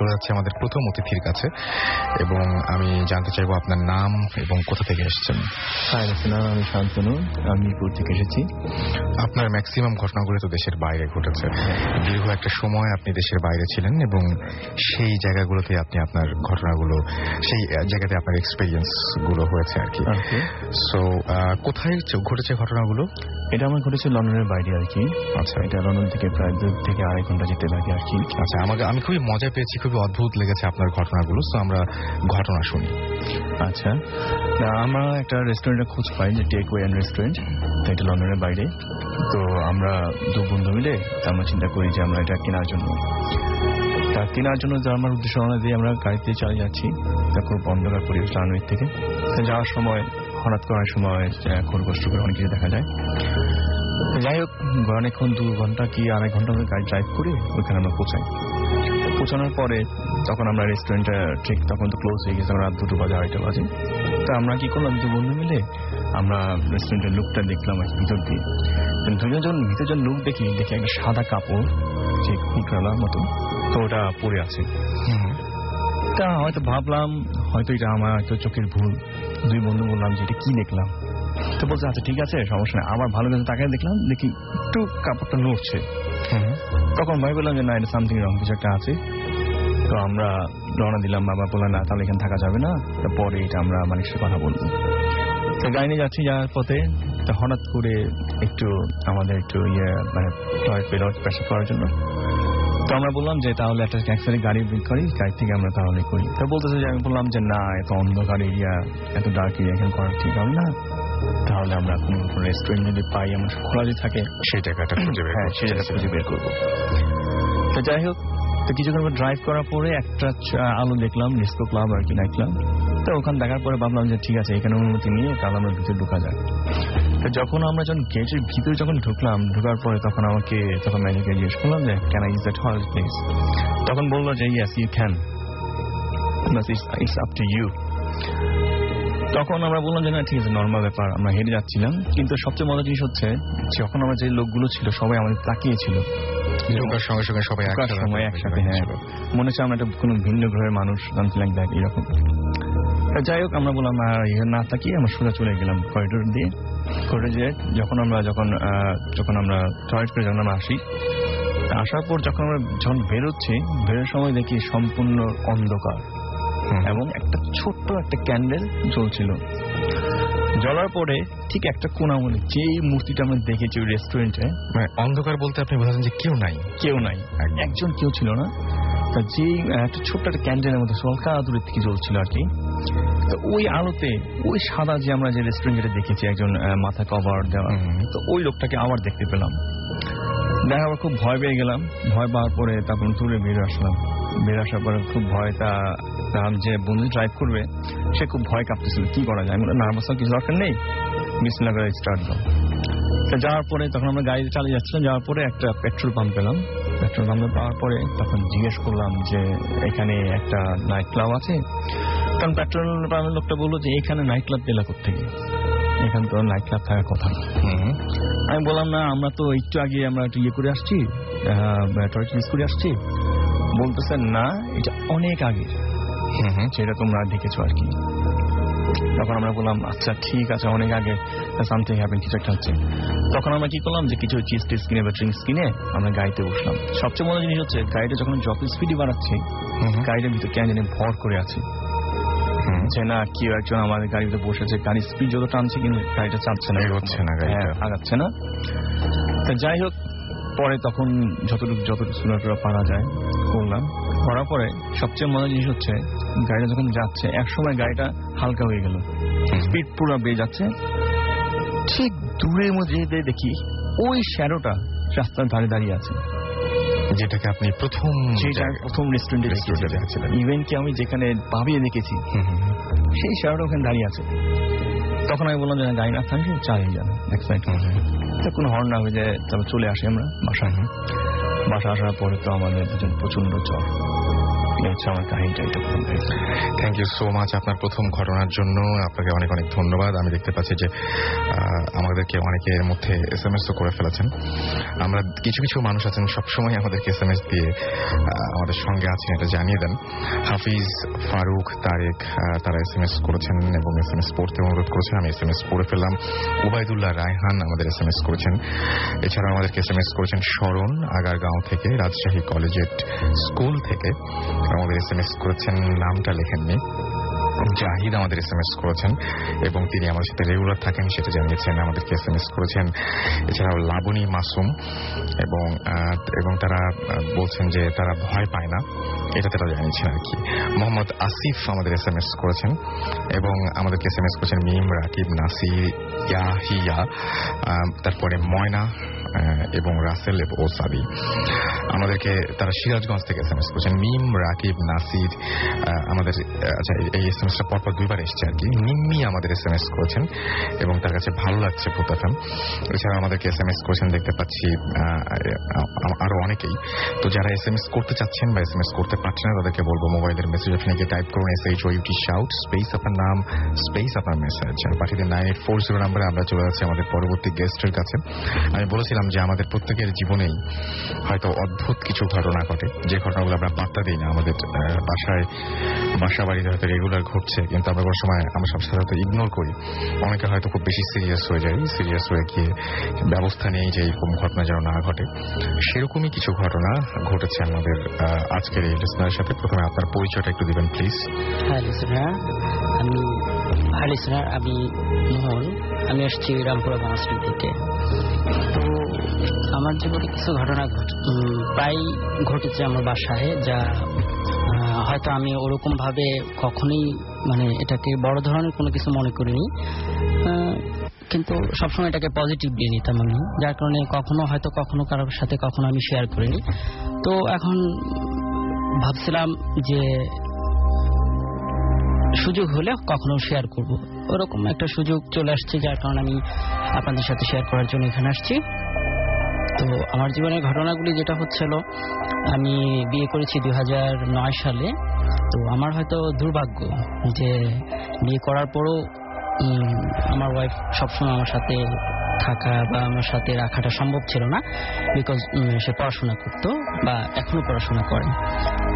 চলে যাচ্ছে আমাদের প্রথম অতিথির কাছে এবং আমি জানতে চাইবো আপনার নাম এবং কোথা থেকে এসেছেন। আমি শান্তনু, আমি মিরপুর থেকে এসেছি। আপনার ম্যাক্সিমাম ঘটনাগুলো তো দেশের বাইরে ঘটেছে। দীর্ঘ একটা সময় আপনি দেশের বাইরে ছিলেন এবং সেই জায়গাগুলোতে আপনি আপনার ঘটনাগুলো, সেই জায়গাতে আপনার এক্সপেরিয়েন্স গুলো হয়েছে আর কি। সো কোথায় ঘটেছে ঘটনাগুলো? এটা আমার ঘটেছে লন্ডনের বাইরে আর কি। আচ্ছা, এটা লন্ডন থেকে প্রায় 2 থেকে 2.5 ঘন্টা যেতে লাগে আর কি। আচ্ছা, আমি খুবই মজা পেয়েছি, খুবই অদ্ভুত লেগেছে আপনার ঘটনাগুলো। তো আমরা ঘটনা শুনি। আচ্ছা, আমরা একটা রেস্টুরেন্টের খোঁজ পাই যে টেক ওয়ে অ্যান্ড রেস্টুরেন্ট, এটা লন্ডনের বাইরে। তো আমরা 2 বন্ধু মিলে আমরা চিন্তা করি যে আমরা এটা কেনার জন্য আমার উদ্দেশ্য অনুযায়ী আমরা গাড়িতে চলে যাচ্ছি। খুব অন্ধকার পরিবেশ রানওয়ে থেকে যাওয়ার সময় হঠাৎ করার সময় খরগোশ করে অনেক কিছু দেখা যায়। যাই হোক, অনেকক্ষণ 2 ঘন্টা কি 2.5 ঘন্টা আমরা গাড়ি ড্রাইভ করে ওইখানে আমরা পৌঁছানোর পরে তখন আমরা রেস্টুরেন্টটা ঠিক তখন তো ক্লোজ হয়ে গেছে, রাত 2 বাজে 2:30 বাজে। তো আমরা কি করলাম, 2 বন্ধু মিলে আমরা রেস্টুরেন্টের লুকটা দেখলাম আর ভিতর দিয়ে। ভিতর যখন লুক দেখি একটা সাদা কাপড় যে কুটরালার মতো, তো ওটা পরে আছে। তা হয়তো ভাবলাম হয়তো এটা আমার হয়তো চোখের ভুল। 2 বন্ধু বললাম যে এটা কি দেখলাম, তো বলছে আচ্ছা ঠিক আছে সমস্যা নেই। আবার ভালো করে তাকায় দেখলাম, দেখি একটু কাপড়টা নড়ছে। তখন ভাই বললাম যে না, এটা সামথিং রং, কিছু একটা আছে। তো আমরা রওনা দিলাম। বাবা বললাম না, তাহলে এখানে থাকা যাবে না, পরে এটা আমরা মানুষের কথা বলবো। তো গাড়ি নিয়ে যাচ্ছি, যাওয়ার পথে তো হঠাৎ করে আমাদের টয়লেট পেশাব করার জন্য। তো আমরা বললাম যে তাহলে একটা ট্যাক্সি গাড়ি বুক করি, গাড়ি থেকে আমরা তাহলে করি। তো বলতেছে যে, আমি বললাম যে না, এত অন্ধকার এরিয়া, এত ডার্ক এরিয়া এখানে করা ঠিক হবে না, তাহলে আমরা কোনো রেস্টুরেন্ট যদি পাই, আমরা খোলা যদি থাকে সেই জায়গাটা খুঁজে বের করবো। তো যাই হোক, তো কিছুক্ষণ ড্রাইভ করার পরে একটা আলো দেখলাম, ডিস্কো ক্লাব আর কি, নাইট ক্লাব। তো ওখানে দেখার পরে ভাবলাম যে ঠিক আছে, এখানে অনুমতি নিয়ে তাহলে আমরা ভিতরে ঢোকা যায়। তো যখন আমরা গেটের ভিতরে ঢুকলাম, ঢোকার পরে তখন ম্যানেজারকে জিজ্ঞেস করলাম যে can I use that hall please. তখন বললো যে yes you can, it's up to you. তখন আমরা বললাম যে না ঠিক আছে, নর্মাল ব্যাপার। আমরা হেঁটে যাচ্ছিলাম, কিন্তু সবচেয়ে মজার জিনিস হচ্ছে যখন আমরা যে লোকগুলো ছিল সবাই আমাদের তাকিয়েছিল। সঙ্গে সঙ্গে সবাই একসাথে, হ্যাঁ, মনে হচ্ছে আমরা একটা কোনো ভিন্ন গ্রহের মানুষ, এরকম। যাই হোক, আমরা বললাম না তাকিয়ে আমরা সোজা চলে গেলাম করিডোর দিয়ে। করিডোরে যখন আমরা টয়লেট করে যখন আমরা আসার পর যখন বেরোচ্ছি, বেরোর সময় দেখি সম্পূর্ণ অন্ধকার এবং একটা ছোট্ট একটা ক্যান্ডেল জ্বলছিল। জ্বলার পরে ঠিক একটা কোণা মনে, যেই মূর্তিটা আমরা দেখেছি ওই রেস্টুরেন্টে, অন্ধকার বলতে আপনি বোঝাচ্ছেন যে কেউ নাই, একজন কেউ ছিল না। যে একটা ছোট্ট একটা ক্যান্ডেলের মধ্যে হালকা দূরের থেকে জ্বলছিল আর কি। তো ওই আলোতে ওই সাদা যে আমরা যে রেস্টুরেন্টে দেখেছি একজন মাথা কভার দেওয়া, তো ওই লোকটাকে আবার দেখতে পেলাম। দেখার খুব ভয় পেয়ে গেলাম। ভয় পাওয়ার পরে তারপর দূরে বেরিয়ে আসলাম। বেরিয়ে আসার পরে খুব ভয়, যে বন্ধু ড্রাইভ করবে সে খুব ভয় কাঁপতেছিল, কি করা যায়। আমি নার্ভাস হওয়ার কিছু দরকার নেই, বিসমিল্লাহ করে স্টার্ট দাও। যাওয়ার পরে তখন আমরা গাড়িতে চালিয়ে যাচ্ছিলাম। যাওয়ার পরে একটা পেট্রোল পাম্প পেলাম। পেট্রোল পাম্পে পাওয়ার পরে তখন জিজ্ঞেস করলাম যে এখানে একটা নাইট ক্লাব আছে। তখন পেট্রোল পাম্পের লোকটা বললো যে এখানে নাইট ক্লাব পেলা কোত্থেকে, এখানে তো নাইট ক্লাব থাকার কথা। আমি বললাম না, আমরা তো একটু আগে আমরা একটু করে আসছি, টয়লেট ইউজ করে আসছি। বলতেছেন না, এটা অনেক আগে, সেটা তোমরা দেখেছো আর কি। তখন আমরা বললাম আচ্ছা ঠিক আছে, অনেক আগে সামথিং হ্যাপেন, কিছু একটা হচ্ছে। তখন আমরা কি করলাম যে কিছু চিজ টিজ কিনে বা ড্রিঙ্কস কিনে আমরা গাড়িতে বসলাম। সবচেয়ে মজার জিনিস হচ্ছে গাড়িটা যখন যত স্পিডে বাড়াচ্ছে, গাড়িটার ভিতরে কেন জানি ভর করে আছে, যে না কেউ একজন আমাদের গাড়ির ভিতরে বসেছে। গাড়ির স্পিড যত টানছে কিন্তু গাড়িটা চাচ্ছে না, আগাচ্ছে না। যাই হোক, পরে তখন যতটুকু সুন্দর পারা যায় করলাম। করার পরে সবচেয়ে মজার জিনিস হচ্ছে গাড়িটা যখন যাচ্ছে, এক সময় গাড়িটা হালকা হয়ে গেল, স্পিড পুরো বেড়ে যাচ্ছে। ঠিক দূরের মধ্যে দেখি ওই শ্যাডোটা রাস্তার ধারে দাঁড়িয়ে আছে, যেটাকে আপনি প্রথম রেস্টুরেন্টে দেখেছিলেন। ইভেন কি আমি যেখানে ভাবিয়ে দেখেছি সেই শ্যাডোটা ওখানে দাঁড়িয়ে আছে। তখন আমি বললাম যে গাড়ি না থাকলে চালিয়ে যান এক সাইড, কোনো হর্ন না হয়ে যায়। তবে চলে আসি আমরা বাসায়। বাসা আসার পরে তো আমাদের দুজন প্রচন্ড জ্বর, হচ্ছে আমার কাহিনীটা। থ্যাংক ইউ সো মাচ আপনার প্রথম ঘটনার জন্য। আপনাকে অনেক অনেক ধন্যবাদ। আমি দেখতে পাচ্ছি যে আমাদেরকে অনেকে এর মধ্যে এসএমএসও করে ফেলেছেন। আমরা কিছু কিছু মানুষ আছেন সবসময় আমাদেরকে এসএমএস দিয়ে আমাদের সঙ্গে আছেন এটা জানিয়ে দেন। হাফিজ, ফারুক, তারেক তারা এসএমএস করেছেন এবং এসএমএস পড়তে অনুরোধ করেছেন। আমি এসএমএস পড়ে ফেললাম। উবাইদুল্লাহ রায়হান আমাদের এসএমএস করেছেন। এছাড়াও আমাদেরকে এসএমএস করেছেন শরণ আগারগাঁও থেকে, রাজশাহী কলেজিয়েট স্কুল থেকে আমাদের এসএমএস করেছেন, নামটা লেখেননি। জাহিদ আমাদের এসএমএস করেছেন এবং তিনি আমাদের সাথে রেগুলার থাকেন সেটা জানিয়েছেন, আমাদেরকে এসএমএস করেছেন। এছাড়াও লাবণী মাসুম এবং তারা বলছেন যে তারা ভয় পায় না, এটা তারা জানিয়েছেন আর কি। মোহাম্মদ আসিফ আমাদের এসএমএস করেছেন এবং আমাদেরকে এসএমএস করেছেন মিম, রাকিব, নাসির, ইয়াহিয়া, তারপরে ময়না এবং রাসেল ও সাদি। আমাদেরকে তারা সিরাজগঞ্জ থেকে এসএমএস করেছেন। মিম, রাকিব, নাসির আমাদের আচ্ছা এই এসএমএসটা পরপর দুইবার এসছে আর কি। নিম্মি আমাদের এসএমএস করেছেন এবং তার কাছে ভালো লাগছে ভূত এফএম। এছাড়া আমাদেরকে এসএমএস করেছেন দেখতে পাচ্ছি আরো অনেকেই। তো যারা এসএমএস করতে চাচ্ছেন বা এসএমএস করতে পারছেন না তাদেরকে বলবো মোবাইলের মেসেজ অপশনে গিয়ে টাইপ করুন SHOUT শাউট স্পেস আপনার নাম স্পেস আপনার মেসেজ আর পাঠিয়ে দিন 9840 নাম্বারে। আমরা চলে যাচ্ছি আমাদের পরবর্তী গেস্টের কাছে। আমি বলেছিলাম যে আমাদের প্রত্যেকের জীবনেই হয়তো অদ্ভুত কিছু ঘটনা ঘটে, যে ঘটনাগুলো আমরা পাত্তা দিই না। আমাদের বাসা বাড়িতে হয়তো রেগুলার ঘটছে কিন্তু আমরা কোনো সময় আমরা সব সাধারণত ইগনোর করি। অনেকে হয়তো খুব বেশি সিরিয়াস হয়ে যায়, সিরিয়াস হয়ে গিয়ে ব্যবস্থা নেই যে এরকম ঘটনা যেন না ঘটে। সেরকমই কিছু ঘটনা ঘটেছে আমাদের আজকের এই লিসনারের সাথে। প্রথমে আপনার পরিচয়টা একটু দিবেন প্লিজ। হ্যাঁ লিসনার, আমি মোহন, আমি আসছি রামপুরা বনশ্রী থেকে। তো আমার জীবনে কিছু ঘটনা প্রায় ঘটেছে আমার বাসায়, যা হয়তো আমি ওরকম ভাবে কখনোই এটাকে বড় ধরনের কোনো কিছু মনে করিনি, কিন্তু সবসময় এটাকে পজিটিভলি নিতাম আমি, যার কারণে কখনো কারোর সাথে কখনো আমি শেয়ার করিনি। তো এখন ভাবছিলাম যে সুযোগ হলে কখনো শেয়ার করব, ওরকম একটা সুযোগ চলে আসছে, যার কারণে আমি আপনাদের সাথে শেয়ার করার জন্য এখানে আসছি। তো আমার জীবনের ঘটনাগুলি যেটা হচ্ছিল, আমি বিয়ে করেছি 2009 সালে। তো আমার হয়তো দুর্ভাগ্য যে বিয়ে করার পরও আমার ওয়াইফ সবসময় আমার সাথে থাকা বা আমার সাথে রাখাটা সম্ভব ছিল না, বিকজ সে পড়াশোনা করতো বা এখনো পড়াশোনা করে।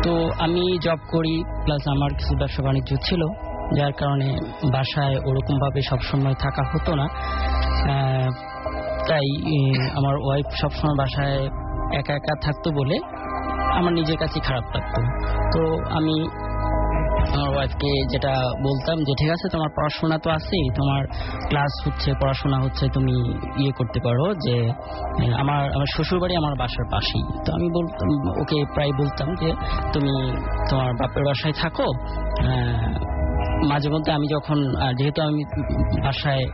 তো আমি জব করি, প্লাস আমার কিছু ব্যবসা বাণিজ্য ছিল, যার কারণে বাসায় ওরকম ভাবে সবসময় থাকা হতো না। তাই আমার ওয়াইফ সবসময় বাসায় একা একা থাকতো বলে আমার নিজের কাছে খারাপ লাগতো। তো আমি আমার ওয়াইফকে যেটা বলতাম যে ঠিক আছে, তোমার পড়াশোনা তো আছেই, তোমার ক্লাস হচ্ছে, পড়াশোনা হচ্ছে, তুমি করতে পারো, যে আমার শ্বশুরবাড়ি আমার বাসার পাশেই। তো আমি বলতাম, ওকে প্রায় বলতাম যে তুমি তোমার বাপের বাসায় থাকো, মাঝে মধ্যে আমি যখন, যেহেতু আমি বাসায়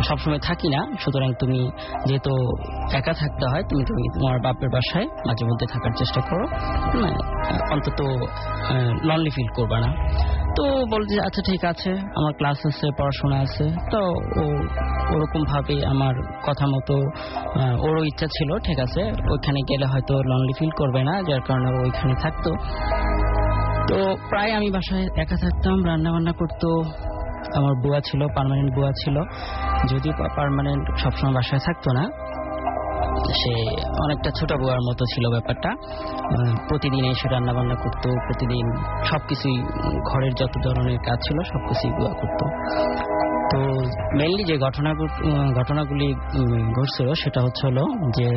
সবসময় থাকি না, সুতরাং তুমি যেহেতু একা থাকতে হয়, তুমি তোমার বাপের বাসায় মাঝে মধ্যে থাকার চেষ্টা করো, অন্তত লনলি ফিল করবে না। তো বলছে আচ্ছা ঠিক আছে, আমার ক্লাস আছে, পড়াশোনা আছে। তো ওরকম ভাবে আমার কথা মতো ওরও ইচ্ছা ছিল, ঠিক আছে ওইখানে গেলে হয়তো লনলি ফিল করবে না, যার কারণে ওইখানে থাকতো। তো প্রায় আমি বাসায় একা থাকতাম, রান্না বান্না করতো। আমার বুয়া ছিল, পার্মানেন্ট বুয়া ছিল, যদিও পার্মানেন্ট সবসময় বাসায় থাকতো না, সে অনেকটা ছোট বুয়ার মতো ছিল ব্যাপারটা। প্রতিদিন এসে রান্না বান্না করতো, প্রতিদিন সবকিছুই, ঘরের যত ধরনের কাজ ছিল সবকিছুই বুয়া করতো। তো মেইনলি যে ঘটনাগুলি ঘটছিল সেটা হলো যে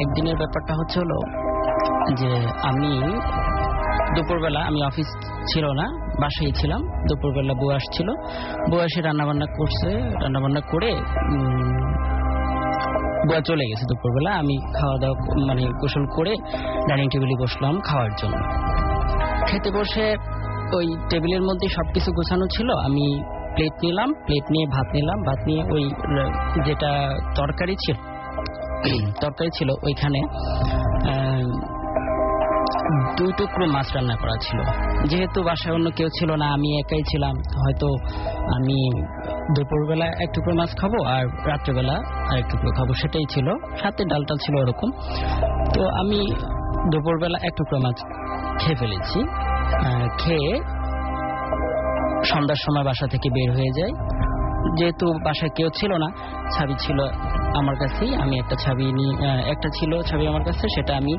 একদিনের ব্যাপারটা হলো যে আমি দুপুরবেলা, আমি অফিস ছিল না, বাসায় ছিলাম। দুপুরবেলা বুয়া আসছিল, বুয়া এসে রান্নাবান্না করছে, রান্নাবান্না করে বুয়া চলে গেছে দুপুরবেলা। আমি খাওয়া দাওয়া গোসল করে ডাইনিং টেবিলে বসলাম খাওয়ার জন্য। খেতে বসে ওই টেবিলের মধ্যে সবকিছু গোছানো ছিল, আমি প্লেট নিলাম, প্লেট নিয়ে ভাত নিলাম, ভাত নিয়ে ওই যেটা তরকারি ছিল ওইখানে 2 টুকরো মাছ রান্না করা ছিল। যেহেতু বাসায় অন্য কেউ ছিল না, আমি একাই ছিলাম, হয়তো আমি দুপুরবেলা 1 টুকরো মাছ খাবো আর রাত্রেবেলা আরেক টুকরো খাবো, সেটাই ছিল। সাথে ডালটা ছিল ওরকম। তো আমি দুপুরবেলা 1 টুকরো মাছ খেয়ে ফেলেছি। খেয়ে সন্ধ্যার সময় বাসা থেকে বের হয়ে যাই। যেহেতু বাসায় কেউ ছিল না, চাবি ছিল আমার কাছেই, আমি একটা ছিল চাবি আমার কাছে, সেটা আমি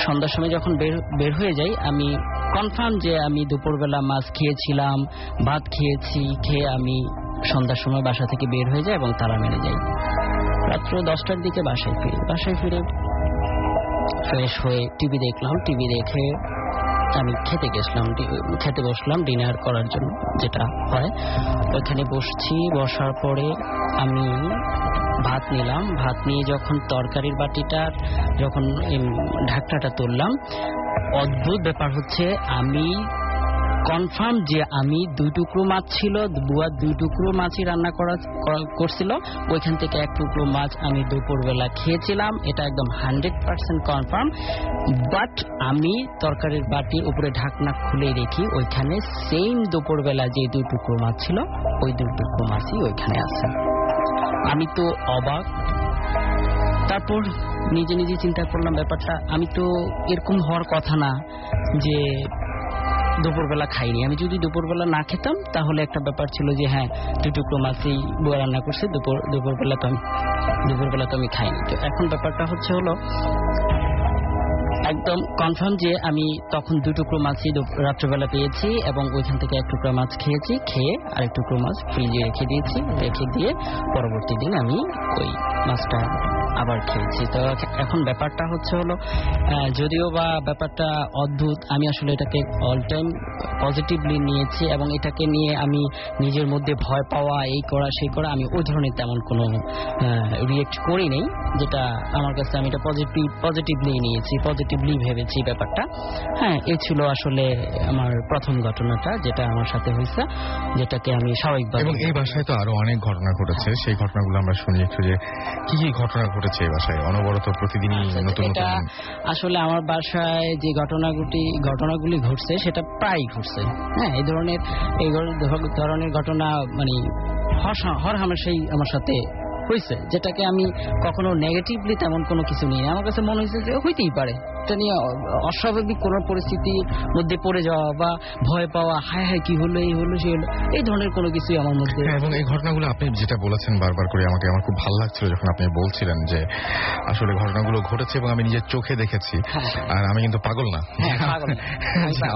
সন্ধ্যার সময় যখন বের হয়ে যাই, আমি কনফার্ম যে আমি দুপুরবেলা মাছ খেয়েছিলাম, ভাত খেয়েছি। খেয়ে আমি সন্ধ্যার সময় বাসা থেকে বের হয়ে যাই এবং তালা মেরে যাই। রাত্র 10টার দিকে বাসায় ফিরে ফ্রেশ হয়ে টিভি দেখলাম। টিভি দেখে আমি খেতে বসলাম ডিনার করার জন্য, যেটা হয়। ওইখানে বসার পরে আমি ভাত নিলাম। ভাত নিয়ে যখন তরকারির বাটিটার যখন ঢাকনাটা তুললাম, অদ্ভুত ব্যাপার হচ্ছে আমি কনফার্ম যে আমি 2 টুকরো মাছ ছিল, বুয়া 2 টুকরো মাছই রান্না করছিল। ওইখান থেকে 1 টুকরো মাছ আমি দুপুরবেলা খেয়েছিলাম, এটা একদম 100% কনফার্ম। বাট আমি তরকারির বাটির উপরে ঢাকনা খুলে রেখি, ওইখানে সেম দুপুরবেলা যে 2 টুকরো মাছ ছিল, ওই 2 টুকরো মাছই ওইখানে আছে। আমি তো অবাক। তারপর নিজে চিন্তা করলাম ব্যাপারটা, আমি তো এরকম হওয়ার কথা না যে দুপুরবেলা খাইনি। আমি যদি দুপুরবেলা না খেতাম তাহলে একটা ব্যাপার ছিল যে হ্যাঁ 2 টুকরো মাছই বুয়া রান্না করছে, দুপুরবেলা তো আমি খাইনি। তো এখন ব্যাপারটা হলো একদম কনফার্ম যে আমি তখন 2 টুকরো মাছই রাত্রেবেলা পেয়েছি এবং ওইখান থেকে 1 টুকরো মাছ খেয়েছি। খেয়ে আরেক টুকরো মাছ ফ্রিজে রেখে দিয়ে পরবর্তী দিন আমি ওই মাছটা আবার খেয়েছি। তো এখন ব্যাপারটা হলো যদিও বা ব্যাপারটা অদ্ভুত, আমি আসলে এটাকে অল টাইম পজিটিভলি নিয়েছি এবং এটাকে নিয়ে আমি নিজের মধ্যে ভয় পাওয়া, এই করা সেই করা, আমি ওই ধরনের তেমন কোনো রিয়েক্ট করি নেই। যেটা আমার কাছে, আমি এটা পজিটিভলি নিয়েছি, পজিটিভলি ভেবেছি ব্যাপারটা। হ্যাঁ, এই ছিল আসলে আমার প্রথম ঘটনাটা যেটা আমার সাথে হয়েছে, যেটাকে আমি স্বাভাবিকভাবে। এবং এই বাসায় তো আরো অনেক ঘটনা ঘটেছে, সেই ঘটনাগুলো আমরা শুনি একটু, যে কি ঘটনা ঘটেছে এই বাসায় অনবরত প্রতিদিনই নতুন। এটা আসলে আমার বাসায় যে ঘটনাগুলি ঘটছে সেটা প্রায় ঘটছে। হ্যাঁ, এই ধরনের ঘটনা মানে হরহামেশাই আমার সাথে হয়েছে, যেটাকে আমি কখনো নেগেটিভলি তেমন কোনো কিছু নিই। আমার কাছে মনে হয়েছে যে হইতেই পারে, এটা নিয়ে অস্বাভাবিক কোনো পরিস্থিতির মধ্যে পড়ে যাওয়া বা ভয় পাওয়া, হায় কি হলো, এই হলো সেই হলো, এই ধরনের কোনো কিছুই আমার মধ্যে। এবং এই ঘটনাগুলো আপনি যেটা বলেছেন বারবার করে, আমার খুব ভালো লাগছিল যখন আপনি বলছিলেন যে আসলে ঘটনাগুলো ঘটেছে এবং আমি নিজের চোখে দেখেছি। আর আমি কিন্তু পাগল না,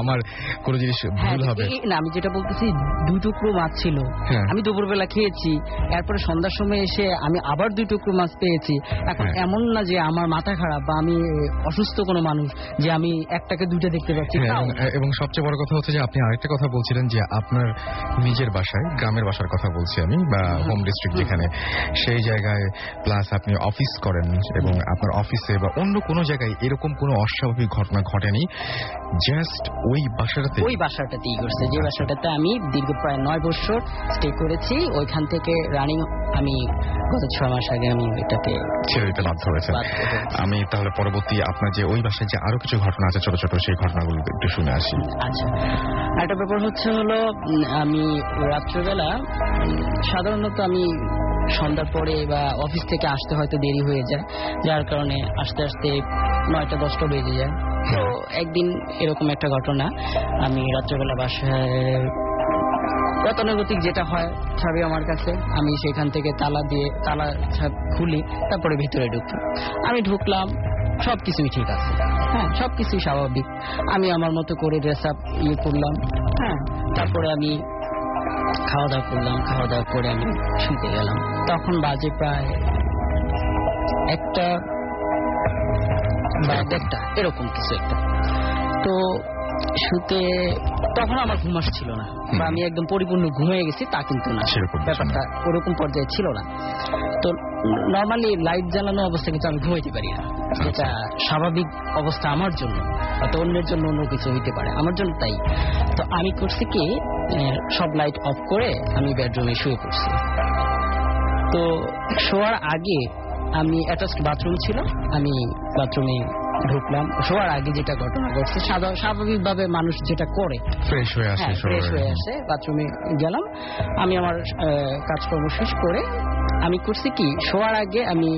আমার কোনো জিনিস ভুল হবে না। আমি যেটা বলতেছি, 2 টুকরো মাছ ছিল, আমি দুপুরবেলা খেয়েছি, এরপরে সন্ধ্যার সময় এসে আমি আবার 2 টুকরো মাছ পেয়েছি। এখন এমন না যে আমার মাথা খারাপ বা আমি অসুস্থ কোনো মানুষ যে আমি একটাকে 2টা দেখতে পাচ্ছি। এবং সবচেয়ে বড় কথা হচ্ছে যে আপনি আরেকটা কথা বলছিলেন যে আপনার নিজের বাসায়, গ্রামের বাসার কথা বলছি আমি, বা হোম ডিস্ট্রিক্ট যেখানে, সেই জায়গায় প্লাস আপনি অফিস করেন এবং আপনার অফিসে বা অন্য কোনো জায়গায় এরকম কোনো অস্বাভাবিক ঘটনা ঘটেনি, জাস্ট ওই বাসাটাতেই ঘটছে। যে বাসাটাতে আমি দীর্ঘ প্রায় 9 বছর স্টে করেছি, ওইখান থেকে রানিং আমি গত 6 মাস আগে আমি এটাকে ছেড়ে দিতে বাধ্য হয়েছে। আমি তাহলে পরবর্তী আপনার যে ওই বাসায় যে আরো কিছু ঘটনা আছে ছোট ছোট, সেই ঘটনাগুলো একটু শুনে আসি। আচ্ছা, একটা ব্যাপার হলো আমি রাত্রেবেলা সাধারণত আমি সন্ধ্যার পরে বা অফিস থেকে আসতে হয়তো দেরি হয়ে যায়, যার কারণে আসতে 9টা-10টা বেজে যায়। তো একদিন এরকম একটা ঘটনা, আমি রাত্রেবেলা বাসায় গতানুগতিক যেটা হয়, চাবি আমার কাছে, আমি সেখান থেকে তালা খুলি, তারপরে ভিতরে আমি ঢুকলাম, সবকিছুই ঠিক আছে, হ্যাঁ সবকিছুই স্বাভাবিক। আমি আমার মতো করে ড্রেস আপ করলাম, হ্যাঁ, তারপরে আমি খাওয়া দাওয়া করলাম, খাওয়া দাওয়া করে আমি শুতে গেলাম। তখন বাজে প্রায় 1টা বা 1:30 এরকম কিছু একটা। তো শুতে তখন আমার ঘুম আসছিল না, বা আমি একদম পরিপূর্ণ ঘুমিয়ে গেছি তা কিন্তু না, ব্যাপারটা ওরকম পর্যায়ে ছিল না। তো নর্মালি লাইট জ্বালানো অবস্থা কিন্তু আমি ঘুমাইতে পারি না, যেটা স্বাভাবিক অবস্থা আমার জন্য, হয়তো অন্যের জন্য অন্য কিছু হইতে পারে, আমার জন্য তাই। তো আমি করছি কি, সব লাইট অফ করে আমি বেডরুমে শুয়ে পড়ছি। তো শোয়ার আগে আমি অ্যাটাচড বাথরুম ছিল, আমি বাথরুমে ঢুকলাম। শোয়ার আগে যেটা ঘটনা ঘটছে, স্বাভাবিকভাবে মানুষ যেটা করে, ফ্রেশ হয়ে আসে, বাথরুমে গেলাম। আমি আমার কাজকর্ম শেষ করে আমি করছি কি, শোয়ার আগে আমি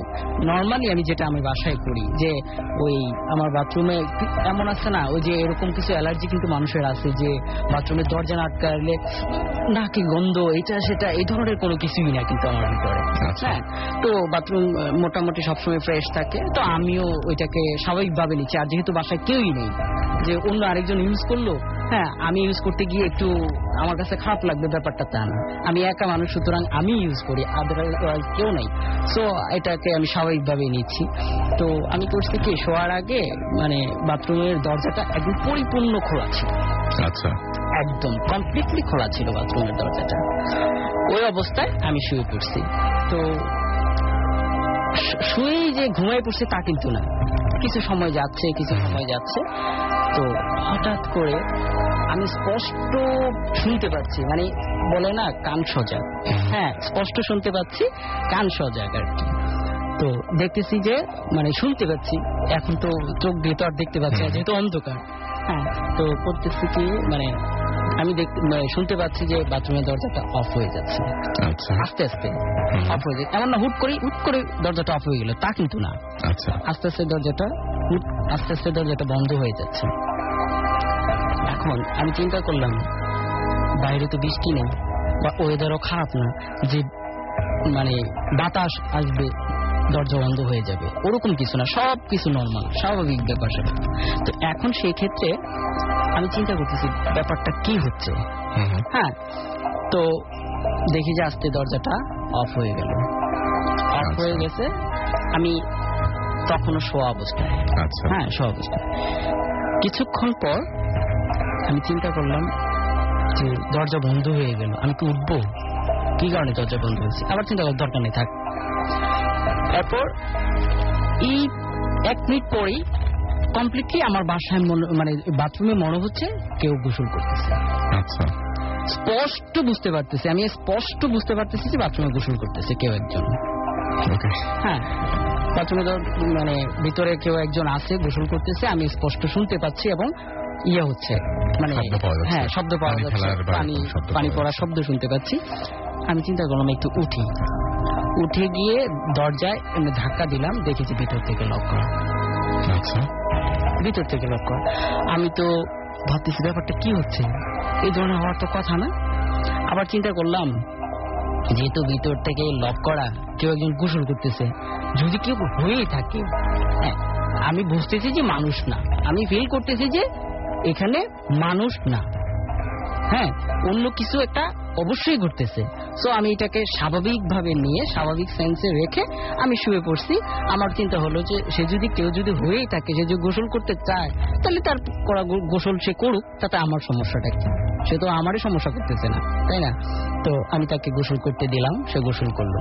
নর্মালি আমি যেটা আমি বাসায় করি, যে ওই আমার বাথরুমে এমন আছে না, ওই যে এরকম কিছু অ্যালার্জি কিন্তু মানুষের আছে, যে বাথরুমের দরজা না আটকালে নাকি গন্ধ, এটা সেটা, এই ধরনের কোনো কিছুই না কিন্তু আমার ভিতরে। হ্যাঁ, তো বাথরুম মোটামুটি সবসময় ফ্রেশ থাকে, তো আমিও ওইটাকে স্বাভাবিকভাবে নিচ্ছি। আর যেহেতু বাসায় কেউই নেই যে অন্য আরেকজন ইউজ করলো, হ্যাঁ আমি ইউজ করতে গিয়ে একটু আমার কাছে খারাপ লাগবে, ব্যাপারটা তা না। আমি একা মানুষ, সুতরাং আমি ইউজ করি, আদারওয়াইজ কেউ নাই, সো এটাকে আমি স্বাভাবিকভাবে নিচ্ছি। তো আমি করছি কি, শোয়ার আগে মানে বাথরুমের দরজাটা একদম পরিপূর্ণ খোলা ছিল। আচ্ছা, একদম কমপ্লিটলি খোলা ছিল বাথরুমের দরজাটা। ওই অবস্থায় আমি শুয়ে পড়ছি। তো শুয়েই যে ঘুমাই পড়ছি তা কিন্তু না, কিছু সময় যাচ্ছে, তো হঠাৎ করে আমি স্পষ্ট শুনতে পাচ্ছি, মানে বলে না কান সজাগ, হ্যাঁ স্পষ্ট শুনতে পাচ্ছি, কান সজাগ আর কি। তো দেখতেছি যে মানে শুনতে পাচ্ছি, এখন তো চোখ দিয়ে তো আর দেখতে পাচ্ছি না যেহেতু অন্ধকার। হ্যাঁ, তো করতেছি কি, মানে আমি শুনতে পাচ্ছি যে বাথরুমের দরজাটা অফ হয়ে যাচ্ছে আস্তে আস্তে, অফ হয়ে যাচ্ছে। এমন না হুট করে দরজাটা অফ হয়ে গেল, তা কিন্তু না, আস্তে আস্তে দরজাটা বন্ধ হয়ে যাচ্ছে। এখন আমি চিন্তা করলাম, বাইরে তো বৃষ্টি নেই বা ওয়েদারও খারাপ না যে মানে বাতাস আসবে দরজা বন্ধ হয়ে যাবে, ওরকম কিছু না, সব কিছু নর্মাল স্বাভাবিক ব্যাপার সেটা। তো এখন সেই ক্ষেত্রে আমি চিন্তা করতেছি ব্যাপারটা কি হচ্ছে। হ্যাঁ, তো দেখি যে আস্তে দরজাটা অফ হয়ে গেল, অফ হয়ে গেছে। আমি তখনও শোয়া অবস্থায়, হ্যাঁ শোয়া অবস্থায়। কিছুক্ষণ পর আমি চিন্তা করলাম যে দরজা বন্ধ হয়ে গেল, আমি কি উঠবো, কি কারণে দরজা বন্ধ হয়েছে, আবার চিন্তা করার দরকার নেই, থাক। তারপর এই 1 মিনিট পরেই কমপ্লিটলি আমার বাসায় মানে বাথরুমে মনে হচ্ছে কেউ গোসল করতেছে। আচ্ছা, স্পষ্ট বুঝতে পারতেছি যে বাথরুমে গোসল করতেছে কেউ একজন। হ্যাঁ, বাথরুমে মানে ভিতরে কেউ একজন আছে, গোসল করতেছে, আমি স্পষ্ট শুনতে পাচ্ছি এবং ইয়ে হচ্ছে, মানে হ্যাঁ শব্দ পাওয়া যাচ্ছে, পানি পড়ার শব্দ শুনতে পাচ্ছি। আমি চিন্তা করলাম একটু উঠে গিয়ে দরজায় ধাক্কা দিলাম, দেখেছি ভিতর থেকে লক করা। ভিতর থেকে লক করা। আমি তো ভাবতেছি ব্যাপারটা কি হচ্ছে, এই ধরনের হওয়ার তো কথা না। আবার চিন্তা করলাম যেহেতু ভিতর থেকে লক করা, কেউ একজন গোসল করতেছে, যদি কেউ হয়েই থাকে, হ্যাঁ আমি বুঝতেছি যে মানুষ না, আমি ফিল করতেছি যে এখানে মানুষ না, হ্যাঁ অন্য কিছু একটা অবশ্যই ঘটতেছে। সো আমি এটাকে স্বাভাবিকভাবে নিয়ে, স্বাভাবিক সেন্সে রেখে আমি শুয়ে পড়ছি। আমার চিন্তা হলো যে কেউ যদি হয়েই থাকে, সে যদি গোসল করতে চায়, তাহলে তার করা গোসল সে করুক, তাতে আমার সমস্যাটা কি, সে তো আমারই সমস্যা করতেছে না, তাই না? তো আমি তাকে গোসল করতে দিলাম, সে গোসল করলো।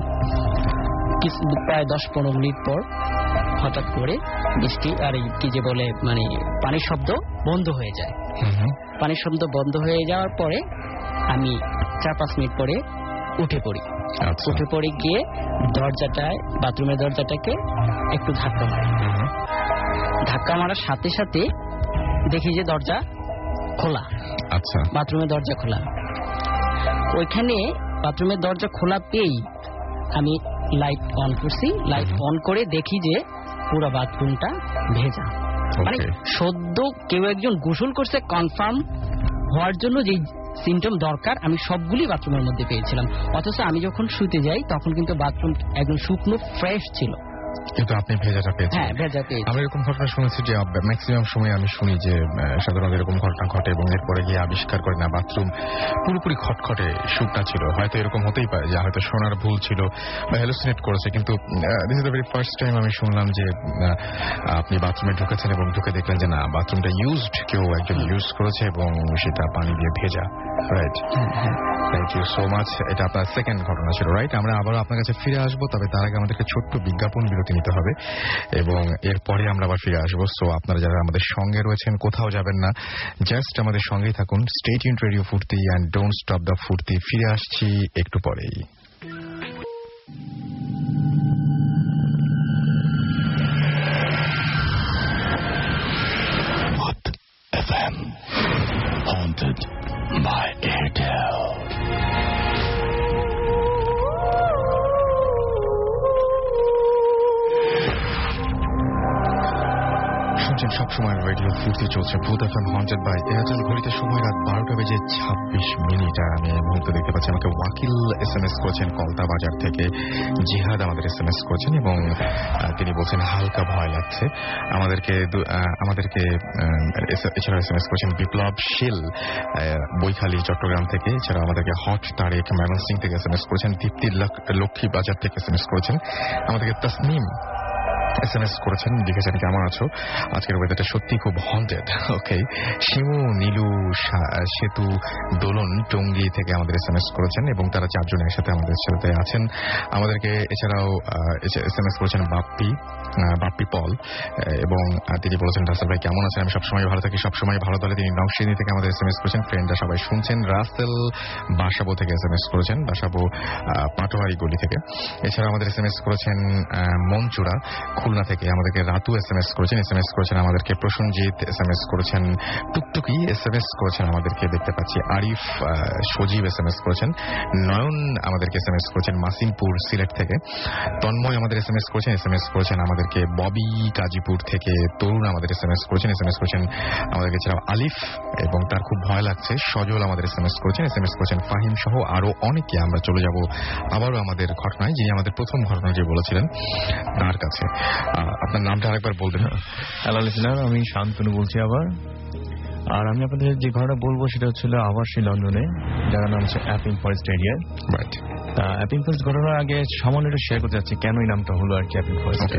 প্রায় 10-15 মিনিট পর হঠাৎ করে বৃষ্টি আর কি যে বলে মানে পানির শব্দ বন্ধ হয়ে যায়। পানির শব্দ বন্ধ হয়ে যাওয়ার পরে আমি 4-5 মিনিট পরে উঠে পড়ি। উঠে পড়ে গিয়ে বাথরুমের দরজাটাকে একটু ধাক্কা মারি। ধাক্কা মারার সাথে সাথে দেখি যে দরজা খোলা। আচ্ছা, বাথরুমের দরজা খোলা। ওইখানে বাথরুমের দরজা খোলা পেয়েই আমি লাইট অন করছি। লাইট অন করে দেখি যে পুরো বাথরুমটা ভেজা, মানে সদ্য কেউ একজন গোসল করছে কনফার্ম হওয়ার জন্য যে সিমটম দরকার আমি সবগুলি বাথরুমের মধ্যে পেয়েছিলাম। অথচ আমি যখন শুতে যাই তখন কিন্তু বাথরুম একদম শুকনো ফ্রেশ ছিল, কিন্তু আপনি ভেজাটা পেয়েছেন। হ্যাঁ, ভেজা পেয়েছি। আমি এরকম ঘটনা শুনেছি যে ম্যাক্সিমাম সময় আমি শুনি যে সাধারণত এরকম ঘটনা ঘটে এবং এরপরে গিয়ে আবিষ্কার করে না বাথরুম পুরোপুরি খটখটে শুকনা ছিল। হয়তো এরকম হতেই পারে যে হয়তো শোনার ভুল ছিল বা হ্যালুসিনেট করেছে, কিন্তু this is the very first time আমি শুনলাম যে আপনি বাথরুমে ঢুকেছেন এবং ঢুকে দেখলেন যে না, বাথরুমটা কেউ একজন ইউজ করেছে এবং সেটা পানি দিয়ে ভেজা। Right, thank you so much. এটা আপনার সেকেন্ড ঘটনা ছিল, রাইট? আমরা আবারও আপনার কাছে ফিরে আসবো, তবে তার আগে আমাদেরকে ছোট্ট বিজ্ঞাপন বিরতি নিতে হবে এবং এরপরে আমরা আবার ফিরে আসবো। সো আপনারা যারা আমাদের সঙ্গে রয়েছেন কোথাও যাবেন না, জাস্ট আমাদের সঙ্গেই থাকুন। স্টে টিউনড রেডিও ফুর্তি অ্যান্ড ডোন্ট স্টপ দ্য ফুর্তি। ফিরে আসছি একটু পরেই। FM haunted by Airtel. শুনছেন সবসময় রেডিও ফুর্তি চলছে ভূত এফএম হন্টেড বাই এয়ারটেল। ঘড়িতে সময় রাত 12:26 আর আমি এই মুহূর্তে দেখতে পাচ্ছি আমাকে ওয়াকিল SMS করেছেন কলতা বাজার থেকে। জিহাদ আমাদের SMS করেছেন এবং তিনি বলছেন হালকা ভয় লাগছে। আমাদেরকে এছাড়া SMS করেছেন বিপ্লব শীল বৈখালী চট্টগ্রাম থেকে। এছাড়া আমাদেরকে হট তারেক ময়মনসিংহ থেকে SMS করেছেন। দীপ্তি লক্ষ্মী বাজার থেকে SMS করেছেন। আমাদেরকে তসনিম SMS করেছেন, লিখেছেন কেমন আছো, আজকের ওয়েদারটা সত্যি খুব হন্টেড। ওকে। শিমু নীলু সেতু দোলন টঙ্গী থেকে আমাদের SMS করেছেন এবং তারা 4 জন একসাথে আমাদের সাথে আছেন। আমাদেরকে এছাড়াও SMS করেছেন বাপ্পি পল এবং তিনি বলেছেন রাসেল ভাই কেমন আছেন, আমি সবসময় ভালো থাকি, সবসময় ভালো দলে। তিনি নওশিনী থেকে আমাদের SMS করেছেন। ফ্রেন্ডরা সবাই শুনছেন। রাসেল বাসাবো থেকে SMS করেছেন, বাসাবো পাটোয়ারি গলি থেকে। এছাড়া আমাদের SMS করেছেন মনচুরা খুলনা থেকে। আমাদেরকে রাতু SMS করেছেন আমাদেরকে প্রসঞ্জিৎ SMS করেছেন। টুকটুকি SMS করেছেন আমাদেরকে, দেখতে পাচ্ছি আরিফ সজীব SMS করেছেন। নয়ন আমাদেরকে SMS করেছেন মাসিমপুর সিলেট থেকে। তন্ময় আমাদের SMS করেছেন আমাদেরকে ববি গাজীপুর থেকে। তরুণ আমাদের SMS করেছেন আমাদেরকে। এছাড়াও আলিফ এবং তার খুব ভয় লাগছে সজল আমাদের SMS করেছেন ফাহিম সহ আরো অনেকে। আমরা চলে যাব আবারও আমাদের ঘটনায়, যিনি আমাদের প্রথম ঘটনা যে বলেছিলেন তার কাছে। আপনার নামটা আরেকবার বলবেন? হ্যালো লিসেনার, আমি শান্তনু বলছি আবার। আর আমি আপনাদের যে ঘটনা বলবো সেটা হচ্ছিল আবার সেই লন্ডনে, যার নাম হচ্ছে অ্যাপিং ফরেস্ট এরিয়া। রাইট। অ্যাপিং ফরেস্ট ঘটনার আগে সামান্য একটু শেয়ার করতে যাচ্ছি কেন এই নামটা হলো আর কি অ্যাপিং ফরেস্ট।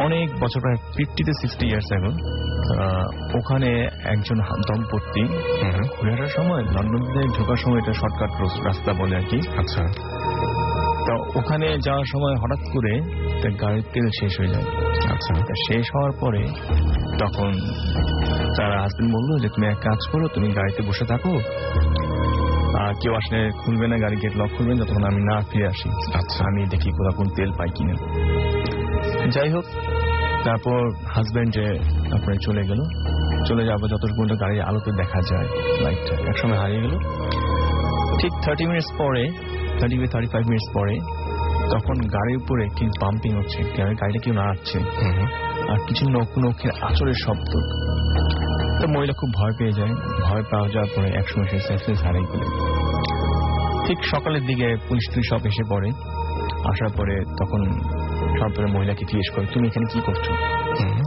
অনেক বছর, প্রায় 50 to 60 years ago, ওখানে একজন দম্পতি ঘুরে আসার সময় লন্ডনে ঢোকার সময় এটা শর্টকাট রাস্তা বলে আর কি। আচ্ছা। তো ওখানে যাওয়ার সময় হঠাৎ করে গাড়ির তেল শেষ হয়ে যায়। আচ্ছা। শেষ হওয়ার পরে তখন তার হাজবেন্ড বললো যে তুমি এক কাজ করো, তুমি গাড়িতে বসে থাকো, আর কেউ আসলে খুলবে না, গাড়ি গেট লক খুলবেন যতক্ষণ আমি না ফিরে আসি। আচ্ছা। আমি দেখি কোথাও কোন তেল পাই কিনা। যাই হোক, তারপর হাজবেন্ড আপনার চলে যাবো যতটুকু গাড়ির আলোতে দেখা যায় লাইটটা, একসময় হারিয়ে গেল। ঠিক 30 minutes পরে, 35 minutes পরে তখন গাড়ির উপরে কি পাম্পিং হচ্ছে, গাড়িটা কেউ নাড়াচ্ছে আর কিছু নখের আঁচড়ের শব্দ। তো মহিলা খুব ভয় পেয়ে যায়। ভয় পাওয়া যাওয়ার পরে একসময় সে সেন্সেস হারিয়ে গেল। ঠিক সকালের দিকে পুলিশ সব এসে পড়ে। আসার পরে তখন সরপরে মহিলাকে জিজ্ঞেস করে তুমি এখানে কি করছো।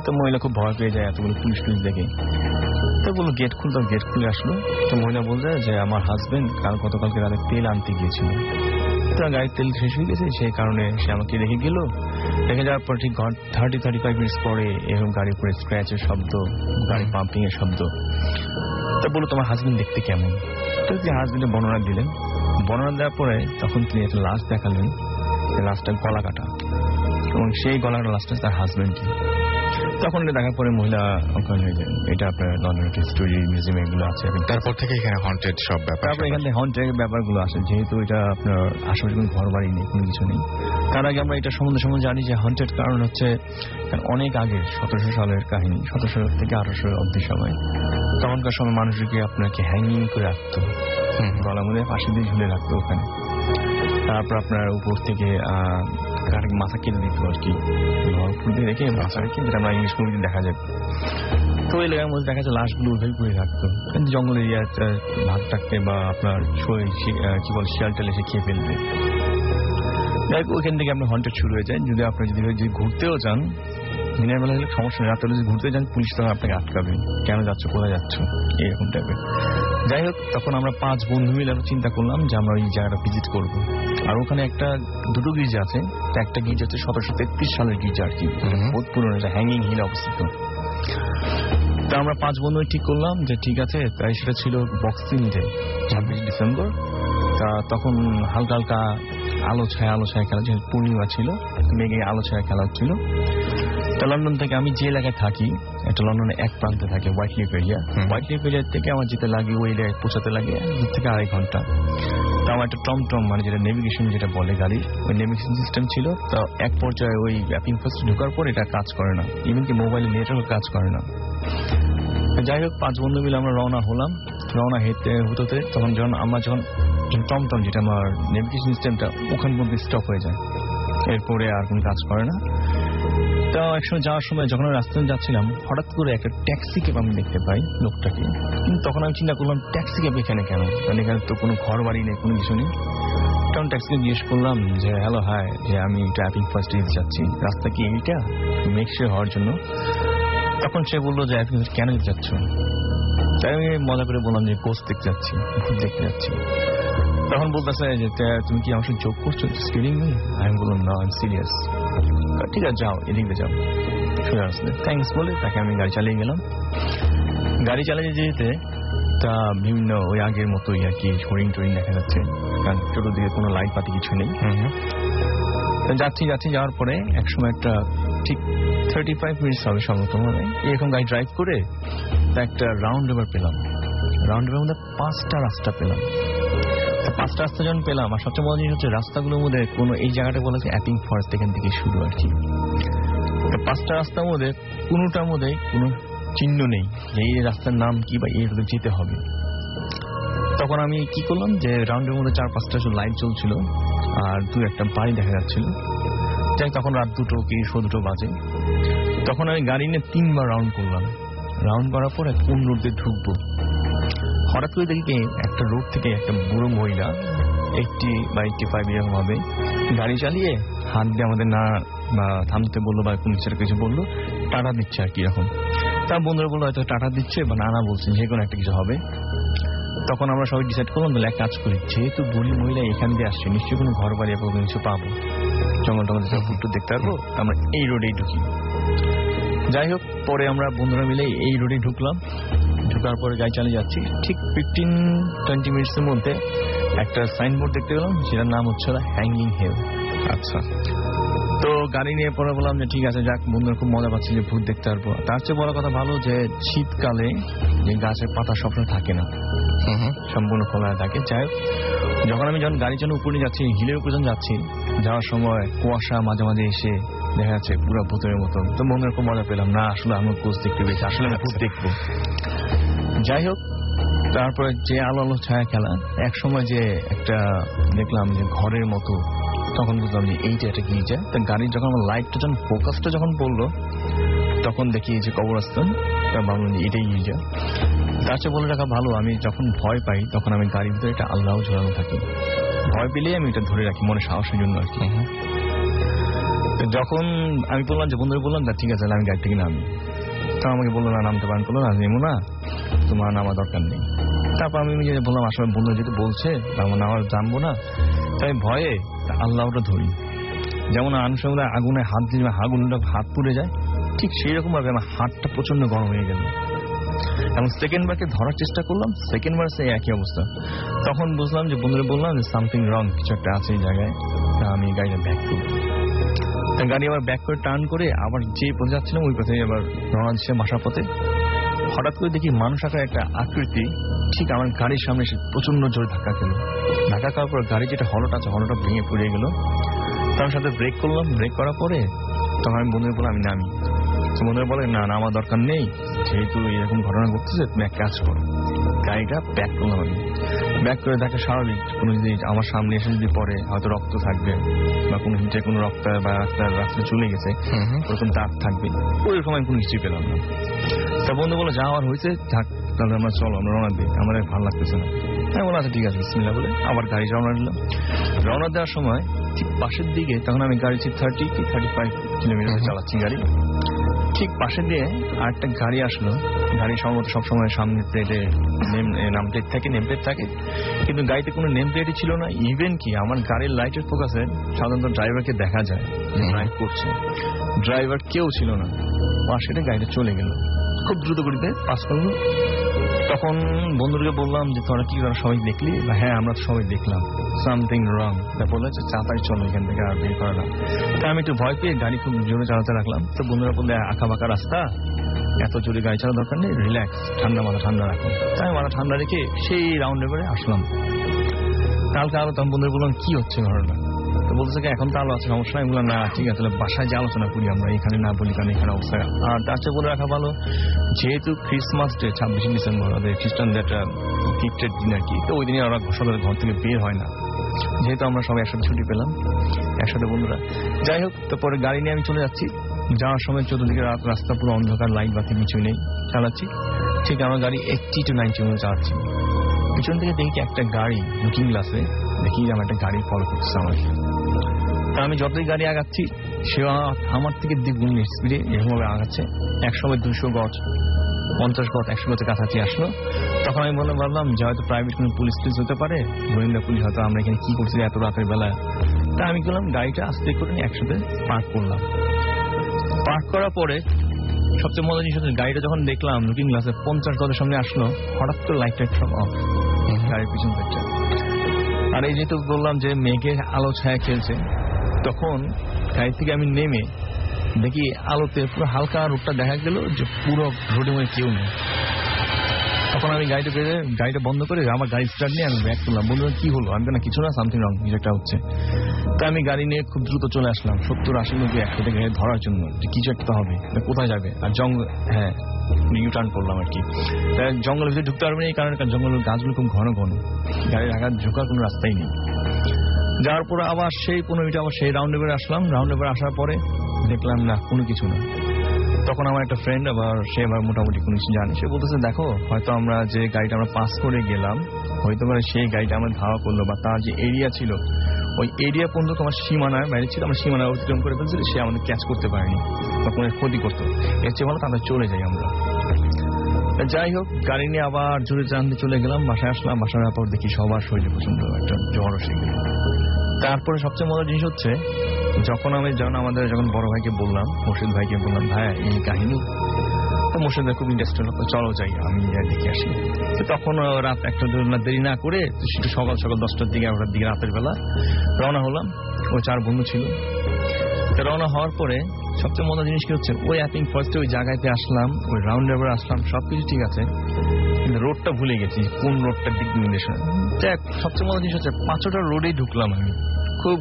তো মহিলা খুব ভয় পেয়ে যায় এতগুলো পুলিশ দেখে। তো বললো গেট খুলতো, গেট খুলে আসলো। তো মহিলা বলছে যে আমার হাজবেন্ড গতকালকে রাতে তেল আনতে গিয়েছিল, তো গাড়ির তেল শেষ হয়ে গেছে, সেই কারণে সে আমাকে রেখে গেল। রেখে যাওয়ার পর ঠিক 30-35 minutes পরে এরকম গাড়ির উপরে স্ক্র্যাচের শব্দ, গাড়ি পাম্পিং এর শব্দ। তো বললো তোমার হাজবেন্ড দেখতে কেমন। তো হাজবেন্ডের বর্ণনা দিলেন। বর্ণনা দেওয়ার পরে তখন তিনি একটা লাশ দেখালেন, লাশটা গলা কাটা এবং সেই গলার লাশটা তার হাজবেন্ডকে। তখন এটা দেখার পরে মহিলা অজ্ঞান হয়ে যায়। এটা আপনার লন্ডন হিস্টোরি মিউজিয়াম এগুলো আছে। তারপর থেকে এখানে হন্টেড সব ব্যাপার, তারপর এখান থেকে হন্টেড ব্যাপারগুলো আসে। যেহেতু এটা আপনার আশেপাশে কোনো ঘর বাড়ি নেই, কোনো কিছু নেই, তার আগে আমরা এটা সম্বন্ধে জানি যে হন্টেড কারণ হচ্ছে অনেক আগে 1700 সালের কাহিনী, 1700 থেকে 1800 অব্দি সময়। তখনকার সময় মানুষকে আপনাকে হ্যাঙ্গিং করে রাখতো, গলার মধ্যে ফাঁসি দিয়ে ঝুলে রাখতো ওখানে। তারপর আপনার উপর থেকে মাথা কেটে দিত আর কি, ফুল দিয়ে রেখে মাথা রেখে, যেটা আমরা ইংলিশ মুভিতে দেখা যায়। তো ওই এলাকার মধ্যে দেখা যায় লাশগুলো উভেল করে রাখতো, জঙ্গল এরিয়া ভাগ থাকতে বা আপনার কি বল শিয়াল টেল এসে খেয়ে ফেলবে। ওইখান থেকে আপনার হন্টেড শুরু হয়ে যায়। যদি আপনি যদি ঘুরতেও যান, দিনের বেলা হলে সমস্যা নেই, রাত্রে যদি ঘুরতে যান পুলিশ তখন আপনাকে আটকাবে, কেন যাচ্ছ, কোথায় যাচ্ছ, এরকম টাইপের। যাই হোক, তখন আমরা 5 বন্ধু মিলে চিন্তা করলাম যে আমরা ওই জায়গাটা ভিজিট করবো। আর ওখানে দুটো গির্জা আছে। একটা গির্জা হচ্ছে 1733 সালের গির্জা আর কি, বহুত পুরনো, হ্যাঙ্গিং হিল অবস্থিত। তা আমরা 5 বন্ধু ঠিক করলাম যে ঠিক আছে। তাই সেটা ছিল বক্সিং ডে, 26 ডিসেম্বর। তা তখন হালকা হালকা আলো ছায়া খেলা, যেহেতু পূর্ণিমা ছিল, মেঘে আলো ছায়া খেলা হচ্ছিল। তো লন্ডন থেকে, আমি যে এলাকায় থাকি এটা লন্ডনের এক প্রান্তে থাকে হোয়াইটলিফ এরিয়া। হোয়াইটলিফ এরিয়া থেকে আমার যেতে লাগে, ওই এরিয়ায় পৌঁছাতে লাগে 2 থেকে 2.5 ঘন্টা। তো আমার একটা টমটম মানে যেটা নেভিগেশন যেটা বলে গাড়ি, ওই নেভিগেশন সিস্টেম ছিল। তো এক পর্যায়ে ওই অ্যাপিং ফার্স্ট ঢোকার পর এটা কাজ করে না, ইভেন কি মোবাইলে নেটওয়ার্ক কাজ করে না। যাই হোক, 5 বন্ধু মিলে আমরা রওনা হলাম। রওনা হতে তখন যখন টমটম যেটা আমার নেভিগেশন সিস্টেমটা ওখান মধ্যে স্টপ হয়ে যায়, এরপরে আর কোন কাজ করে না। তো একসময় যাওয়ার সময় যখন আমি রাস্তায় যাচ্ছিলাম হঠাৎ করে একটা ট্যাক্সি ক্যাব আমি দেখতে পাই লোকটাকে। কিন্তু তখন আমি চিন্তা করলাম ট্যাক্সি ক্যাব এখানে কেন, কারণ এখানে তো কোনো ঘর বাড়ি নেই, কোনো কিছু নেই। তখন ট্যাক্সিকে জিজ্ঞেস করলাম যে হ্যালো হাই, যে আমি ট্রাফিং ফার্স্ট এড যাচ্ছি, রাস্তা কি এইটা মেক শিওর হওয়ার জন্য। তখন সে বললো যে আপনি কেন যাচ্ছ? তাই আমি মজা করে বললাম যে কোচ দেখতে যাচ্ছি, ভূত দেখতে যাচ্ছি। তখন বলতেছে যে তুমি কি আমার সাথে যোগ করছো, স্টিলিং মি? আমি বললাম না, আই এম সিরিয়াস। ঠিক আছে যাও, এদিকে যাও, সোজা আসলে থ্যাংকস বলে তাকে আমি গাড়ি চালিয়ে গেলাম। গাড়ি চালিয়ে যেতে তা বিভিন্ন ওই আগের মতোই আর কি হরিণ টরিং দেখা যাচ্ছে, কারণ চতুর্দিকে কোনো লাইট পাতি কিছু নেই। যাচ্ছি যাওয়ার পরে একসময় একটা ঠিক 35 মিনিটস হবে সম্ভবত, মানে এরকম গাড়ি ড্রাইভ করে একটা রাউন্ড এবার পেলাম। রাউন্ড এবার মধ্যে 5টা রাস্তা পেলাম। 5টা রাস্তা যখন পেলাম, আর সবচেয়ে মজা জিনিস হচ্ছে রাস্তাগুলোর মধ্যে কোনো, এই জায়গাটা বলা হচ্ছে অ্যাপিং ফরেস্ট, এখান থেকে শুরু আর কি। 5টা রাস্তার মধ্যে কোনোটার মধ্যে কোনো চিহ্ন নেই যে এই রাস্তার নাম কি বা এই রোডে যেতে হবে। তখন আমি কি করলাম যে রাউন্ডের মধ্যে 4-5টা লাইট জ্বলছিল আর 2-1টা বাড়ি দেখা যাচ্ছিল। যাই তখন রাত 2টো কি 2:15 বাজে। তখন আমি গাড়ি নিয়ে 3বার রাউন্ড করলাম। রাউন্ড করার পর কোন রোড দিয়ে ঢুকবো, হঠাৎ করে দেখি একটা রোড থেকে একটা বুড়ো মহিলা 80 বা 85 এরকম হবে গাড়ি চালিয়ে হাত দিয়ে আমাদের না থামতে বললো বা কোনো কিছু বললো, টাটা দিচ্ছে আর কি এরকম। তার বন্ধুরা বললো হয়তো টাটা দিচ্ছে বা নানা বলছে, যে কোনো একটা কিছু হবে। তখন আমরা সবাই ডিসাইড করলাম তাহলে এক কাজ করি, যেহেতু বুড়ি মহিলা এখান দিয়ে আসছে নিশ্চয়ই কোনো ঘর বাড়ি কোনো কিছু পাবো, জঙ্গল টঙ্গল ফুটটু দেখতে পারবো, আমরা এই রোডেই ঢুকি। যাই হোক, পরে আমরা বন্ধুরা মিলে এই রোডে ঢুকলাম। ঢুকার পরে গাড়ি চালিয়ে যাচ্ছি, ঠিক 15-20 মিনিটসের মধ্যে একটা সাইনবোর্ড দেখতে পেলাম, সেটার নাম হচ্ছে হ্যাঙ্গিং হিল। আচ্ছা, তো গাড়ি নিয়ে পরে বললাম যে ঠিক আছে যাক, বন্ধুরা খুব মজা পাচ্ছি যে ভূত দেখতে পারবো। তার চেয়ে বড় কথা ভালো যে শীতকালে যে গাছের পাতা সবসময় থাকে না, সম্পূর্ণ খোলা থাকে। যাই হোক, যখন গাড়ি চালিয়ে উপরে যাচ্ছি, হিলের উপরে যখন যাচ্ছি, যাওয়ার সময় কুয়াশা মাঝে মাঝে এসে দেখা যাচ্ছে পুরো ভূতের মতন। তো বন্ধুরা খুব মজা পেলাম, না আসলে আমি কোচ দেখতে পেয়েছি, আসলে আমি ভূত দেখবো। যাই হোক, তারপরে যে আলো ছায়া খেলা, এক সময় যে একটা দেখলাম যে ঘরের মতো, তখন বুঝলাম যে এইটা একটা গির্জা। গাড়ির যখন আমার লাইটটা যখন ফোকাসটা যখন পড়লো, তখন দেখি যে কবরস্থান, ভাবলাম যে এটাই গির্জা। তার চেয়ে বলে রাখা ভালো, আমি যখন ভয় পাই তখন আমি গাড়ির ভিতরে একটা আল্লাহ ঝোলানো থাকি, ভয় পেলেই আমি এটা ধরে রাখি মনে সাহসের জন্য আর কি। যখন আমি বললাম যে বন্ধুরা বললাম ঠিক আছে আমি গাড়ি থেকে নামি, তো আমাকে বললো না নামতে পারেন, করলো না নেমো না, তোমার নামার দরকার নেই। তারপর আমি বললাম আসলে বন্ধু যেহেতু বলছে আমার নামার জানবো না, তাই ভয়ে আল্লাহটা ধরি। যেমন আনুষঙ্গিক আগুনে হাত দিয়ে আগুনটা হাত পুড়ে যায়, ঠিক সেই রকম ভাবে আমার হাতটা প্রচন্ড গরম হয়ে গেল। এবং সেকেন্ড বারকে ধরার চেষ্টা করলাম, সেকেন্ড বার সেই একই অবস্থা। তখন বুঝলাম যে বন্ধুরা বললাম যে সামথিং রং, কিছু একটা আছে এই জায়গায়। আমি গাড়িটা ব্যাক করবো, গাড়ি আবার ব্যাক করে টার্ন করে আবার যে পথে যাচ্ছিলাম ওই পথে আবার রওনা দিচ্ছে বাসার পথে। হঠাৎ করে দেখি মানুষ আকার একটা আকৃতি ঠিক আমার গাড়ির সামনে এসে প্রচন্ড জোরে ধাক্কা খেল। ধাক্কা খাওয়ার পর গাড়ি যেটা হলটা আছে হলটা ভেঙে পড়ে গেল। তার সাথে ব্রেক করলাম, ব্রেক করার পরে তখন আমি বন্ধুদের বললাম আমি নামি। তো বন্ধুরা বলে না আমার দরকার নেই, যেহেতু এরকম ঘটনা ঘটতেছে তুমি এক কাজ করো। গাড়িটা ব্যাক করলাম আমি, ব্যাক করে দেখে স্বাভাবিক কোনো যদি আমার সামনে এসে যদি পড়ে হয়তো রক্ত থাকবে বা কোনো হিটে কোনো রক্ত বা রাস্তা চলে গেছে ওরকম দাগ থাকবে, ওইরকম আমি কোনো কিছুই পেলাম না। তা বন্ধু বলে যা আমার হয়েছে থাক, তাহলে আমরা চলো আমরা রওনা দিই, আমার ভালো লাগতেছে না। আমি বললাম আচ্ছা ঠিক আছে বিসমিল্লাহ বলে আবার গাড়ি রওনা দিলাম। রওনা দেওয়ার সময় ঠিক পাশের দিকে, তখন আমি গাড়ি 30-35 কিলোমিটার চালাচ্ছি গাড়ি, ঠিক পাশে দিয়ে আরেকটা গাড়ি আসলো। গাড়ি সম্ভবত সবসময় সামনে প্লেটে নাম প্লেট থাকে, নেম প্লেট থাকে, কিন্তু গাড়িতে কোনো নেম প্লেটই ছিল না। ইভেন কি আমার গাড়ির লাইটের ফোকাসে সাধারণত ড্রাইভারকে দেখা যায় ড্রাইভ করছে, ড্রাইভার কেউ ছিল না। পাশে গাড়িটা চলে গেল খুব দ্রুত গতিতে পাস করলো। তখন বন্ধুদেরকে বললাম যে তোরা কি তোরা সবাই দেখলি? হ্যাঁ আমরা সবাই দেখলাম, সামথিং রং। তা বললো যে চাতাই চলো এখান থেকে আর বের করা না। তা আমি একটু ভয় পেয়ে গাড়ি খুব জোরে চালাতে রাখলাম। তো বন্ধুরা বললে আঁকা বাঁকা রাস্তা, এত জোরে গাড়ি চালার দরকার নেই, রিল্যাক্স, ঠান্ডা মাথা ঠান্ডা রাখো। তাই মাথা ঠান্ডা রেখে সেই রাউন্ডে করে আসলাম। কালকে আলো তখন বন্ধুরা বললাম কি হচ্ছে ঘটনা? তো বলতেছে এখন তো আলো আছে, সমস্যা নাই। বললাম না ঠিক আছে, তাহলে বাসায় যে আলোচনা করি আমরা, এখানে না বলি কারণ এখানে অবস্থা। আর তার চেয়ে বলে রাখা ভালো, যেহেতু ক্রিসমাস ডে 26 ডিসেম্বর ওদের খ্রিস্টানদের একটা গিফটের দিন আর কি, তো ওই দিনে ওরা সকালে ঘর থেকে বের হয় না, যেহেতু আমরা সবাই একসাথে ছুটি পেলাম একসাথে বন্ধুরা। যাই হোক, তো পরে গাড়ি নিয়ে আমি চলে যাচ্ছি। যাওয়ার সময় চতুর্দিকে রাস্তা পুরো অন্ধকার, লাইট বাতি কিছু নেই, চালাচ্ছি। ঠিক আমার গাড়ি 80 to 90 মিনিট চালাচ্ছি। পিছন থেকে দেখি একটা গাড়ি লুকিং গ্লাসে দেখি আমার একটা গাড়ি ফলো করতেছে আমাকে। তা আমি যতই গাড়ি আগাচ্ছি সে আমার থেকে দ্বিগুণ স্পিডে এরকমভাবে আগাচ্ছে। একসময় 200 গজ, 50 গজ, 100 গজের কাছাকাছি আসলো। তখন আমি ভাবলাম যে হয়তো প্রাইভেট কোনো পুলিশ হতে পারে, গোয়েন্দা পুলিশ, হয়তো আমরা এখানে কি করছি এত রাতের বেলায়। তা আমি গেলাম গাড়িটা আস্তে করে একসাথে পার্ক করলাম। পার্ক করার পরে সবচেয়ে মজার জিনিস হচ্ছে গাড়িটা যখন দেখলাম লুকিং গ্লাসে 50 গজের সামনে আসলো, হঠাৎ করে লাইট সব অফ গাড়ির পিছন থেকে। আর এই যেহেতু বললাম যে মেঘের আলো ছায়া খেলছে, তখন গাড়ি থেকে আমি নেমে দেখি আলোতে পুরো হালকা রোডটা দেখা গেল যে পুরো রোডে মধ্যে কেউ নেই। তখন আমি গাড়িটা বন্ধ করে আমার গাড়ি স্টার্ট নিয়ে আমি ব্যাক করলাম। বললাম কি হলো? আমি না কিছু না, সামথিং রং, কিছু একটা হচ্ছে। তা আমি গাড়ি নিয়ে খুব দ্রুত চলে আসলাম 70, 80, 90 একসাথে গাড়ি ধরার জন্য, কিছু একটা হবে, কোথায় যাবে। আর জঙ্গল, হ্যাঁ ইউটার্ন করলাম আর কি। জঙ্গলের ভিতরে ঢুকতে পারবে না এই কারণে, জঙ্গলের গাছগুলো খুব ঘন ঘন, গাড়ি রাখার ঢোকার কোনো রাস্তাই নেই। যাওয়ার পরে আবার সেই 15 মিনিট আবার সেই রাউন্ড এভারে আসলাম। রাউন্ড এভারে আসার পরে দেখলাম না, কোনো কিছু না। তখন আমার একটা ফ্রেন্ড সে আবার মোটামুটি কোনো কিছু জানে, সে বলতেছে দেখো হয়তো আমরা যে গাড়িটা আমরা পাস করে গেলাম, হয়তো সেই গাড়িটা আমরা ধাওয়া করলো, বা তার যে এরিয়া ছিল ওই এরিয়া পর্যন্ত তোমার সীমানার বাইরে ছিল, আমরা সীমানা অতিক্রম করে ফেলছিল, সে আমাদের ক্যাচ করতে পারেনি বা কোনো ক্ষতি করতো। এর চেয়ে ভালো তাহলে চলে যাই আমরা। যাই হোক, গাড়ি নিয়ে আবার জোরে জানতে চলে গেলাম। বাসায় আসলাম, বাসার পর দেখি সবার শরীরে প্রচন্ড একটা জ্বর এসে গেল। তারপরে সবচেয়ে মজার জিনিস হচ্ছে যখন যখন বড় ভাইকে বললাম, মোর্শেদ ভাইকে বললাম, ভাই এই কাহিনী, তো মোর্শেদ ভাই খুব ইন্টারেস্টেড, চলো যাই, আমি দেখে আসি। তখন রাত 1টা দেরি না করে সেটা সকাল 10টার দিকে, 11টার দিকে রাতের বেলা রওনা হলাম। ওই 4 বন্ধু ছিল। রওনা হওয়ার পরে সবচেয়ে মজার জিনিস কি হচ্ছে, ওই ফার্স্টে ওই জায়গাতে আসলাম, ওই রাউন্ড এভারে আসলাম, সবকিছু ঠিক আছে, কিন্তু রোডটা ভুলে গেছি, কোন রোডটার দিক নির্দেশনা। সবচেয়ে মজার জিনিস হচ্ছে 5টা রোডেই ঢুকলাম আমি,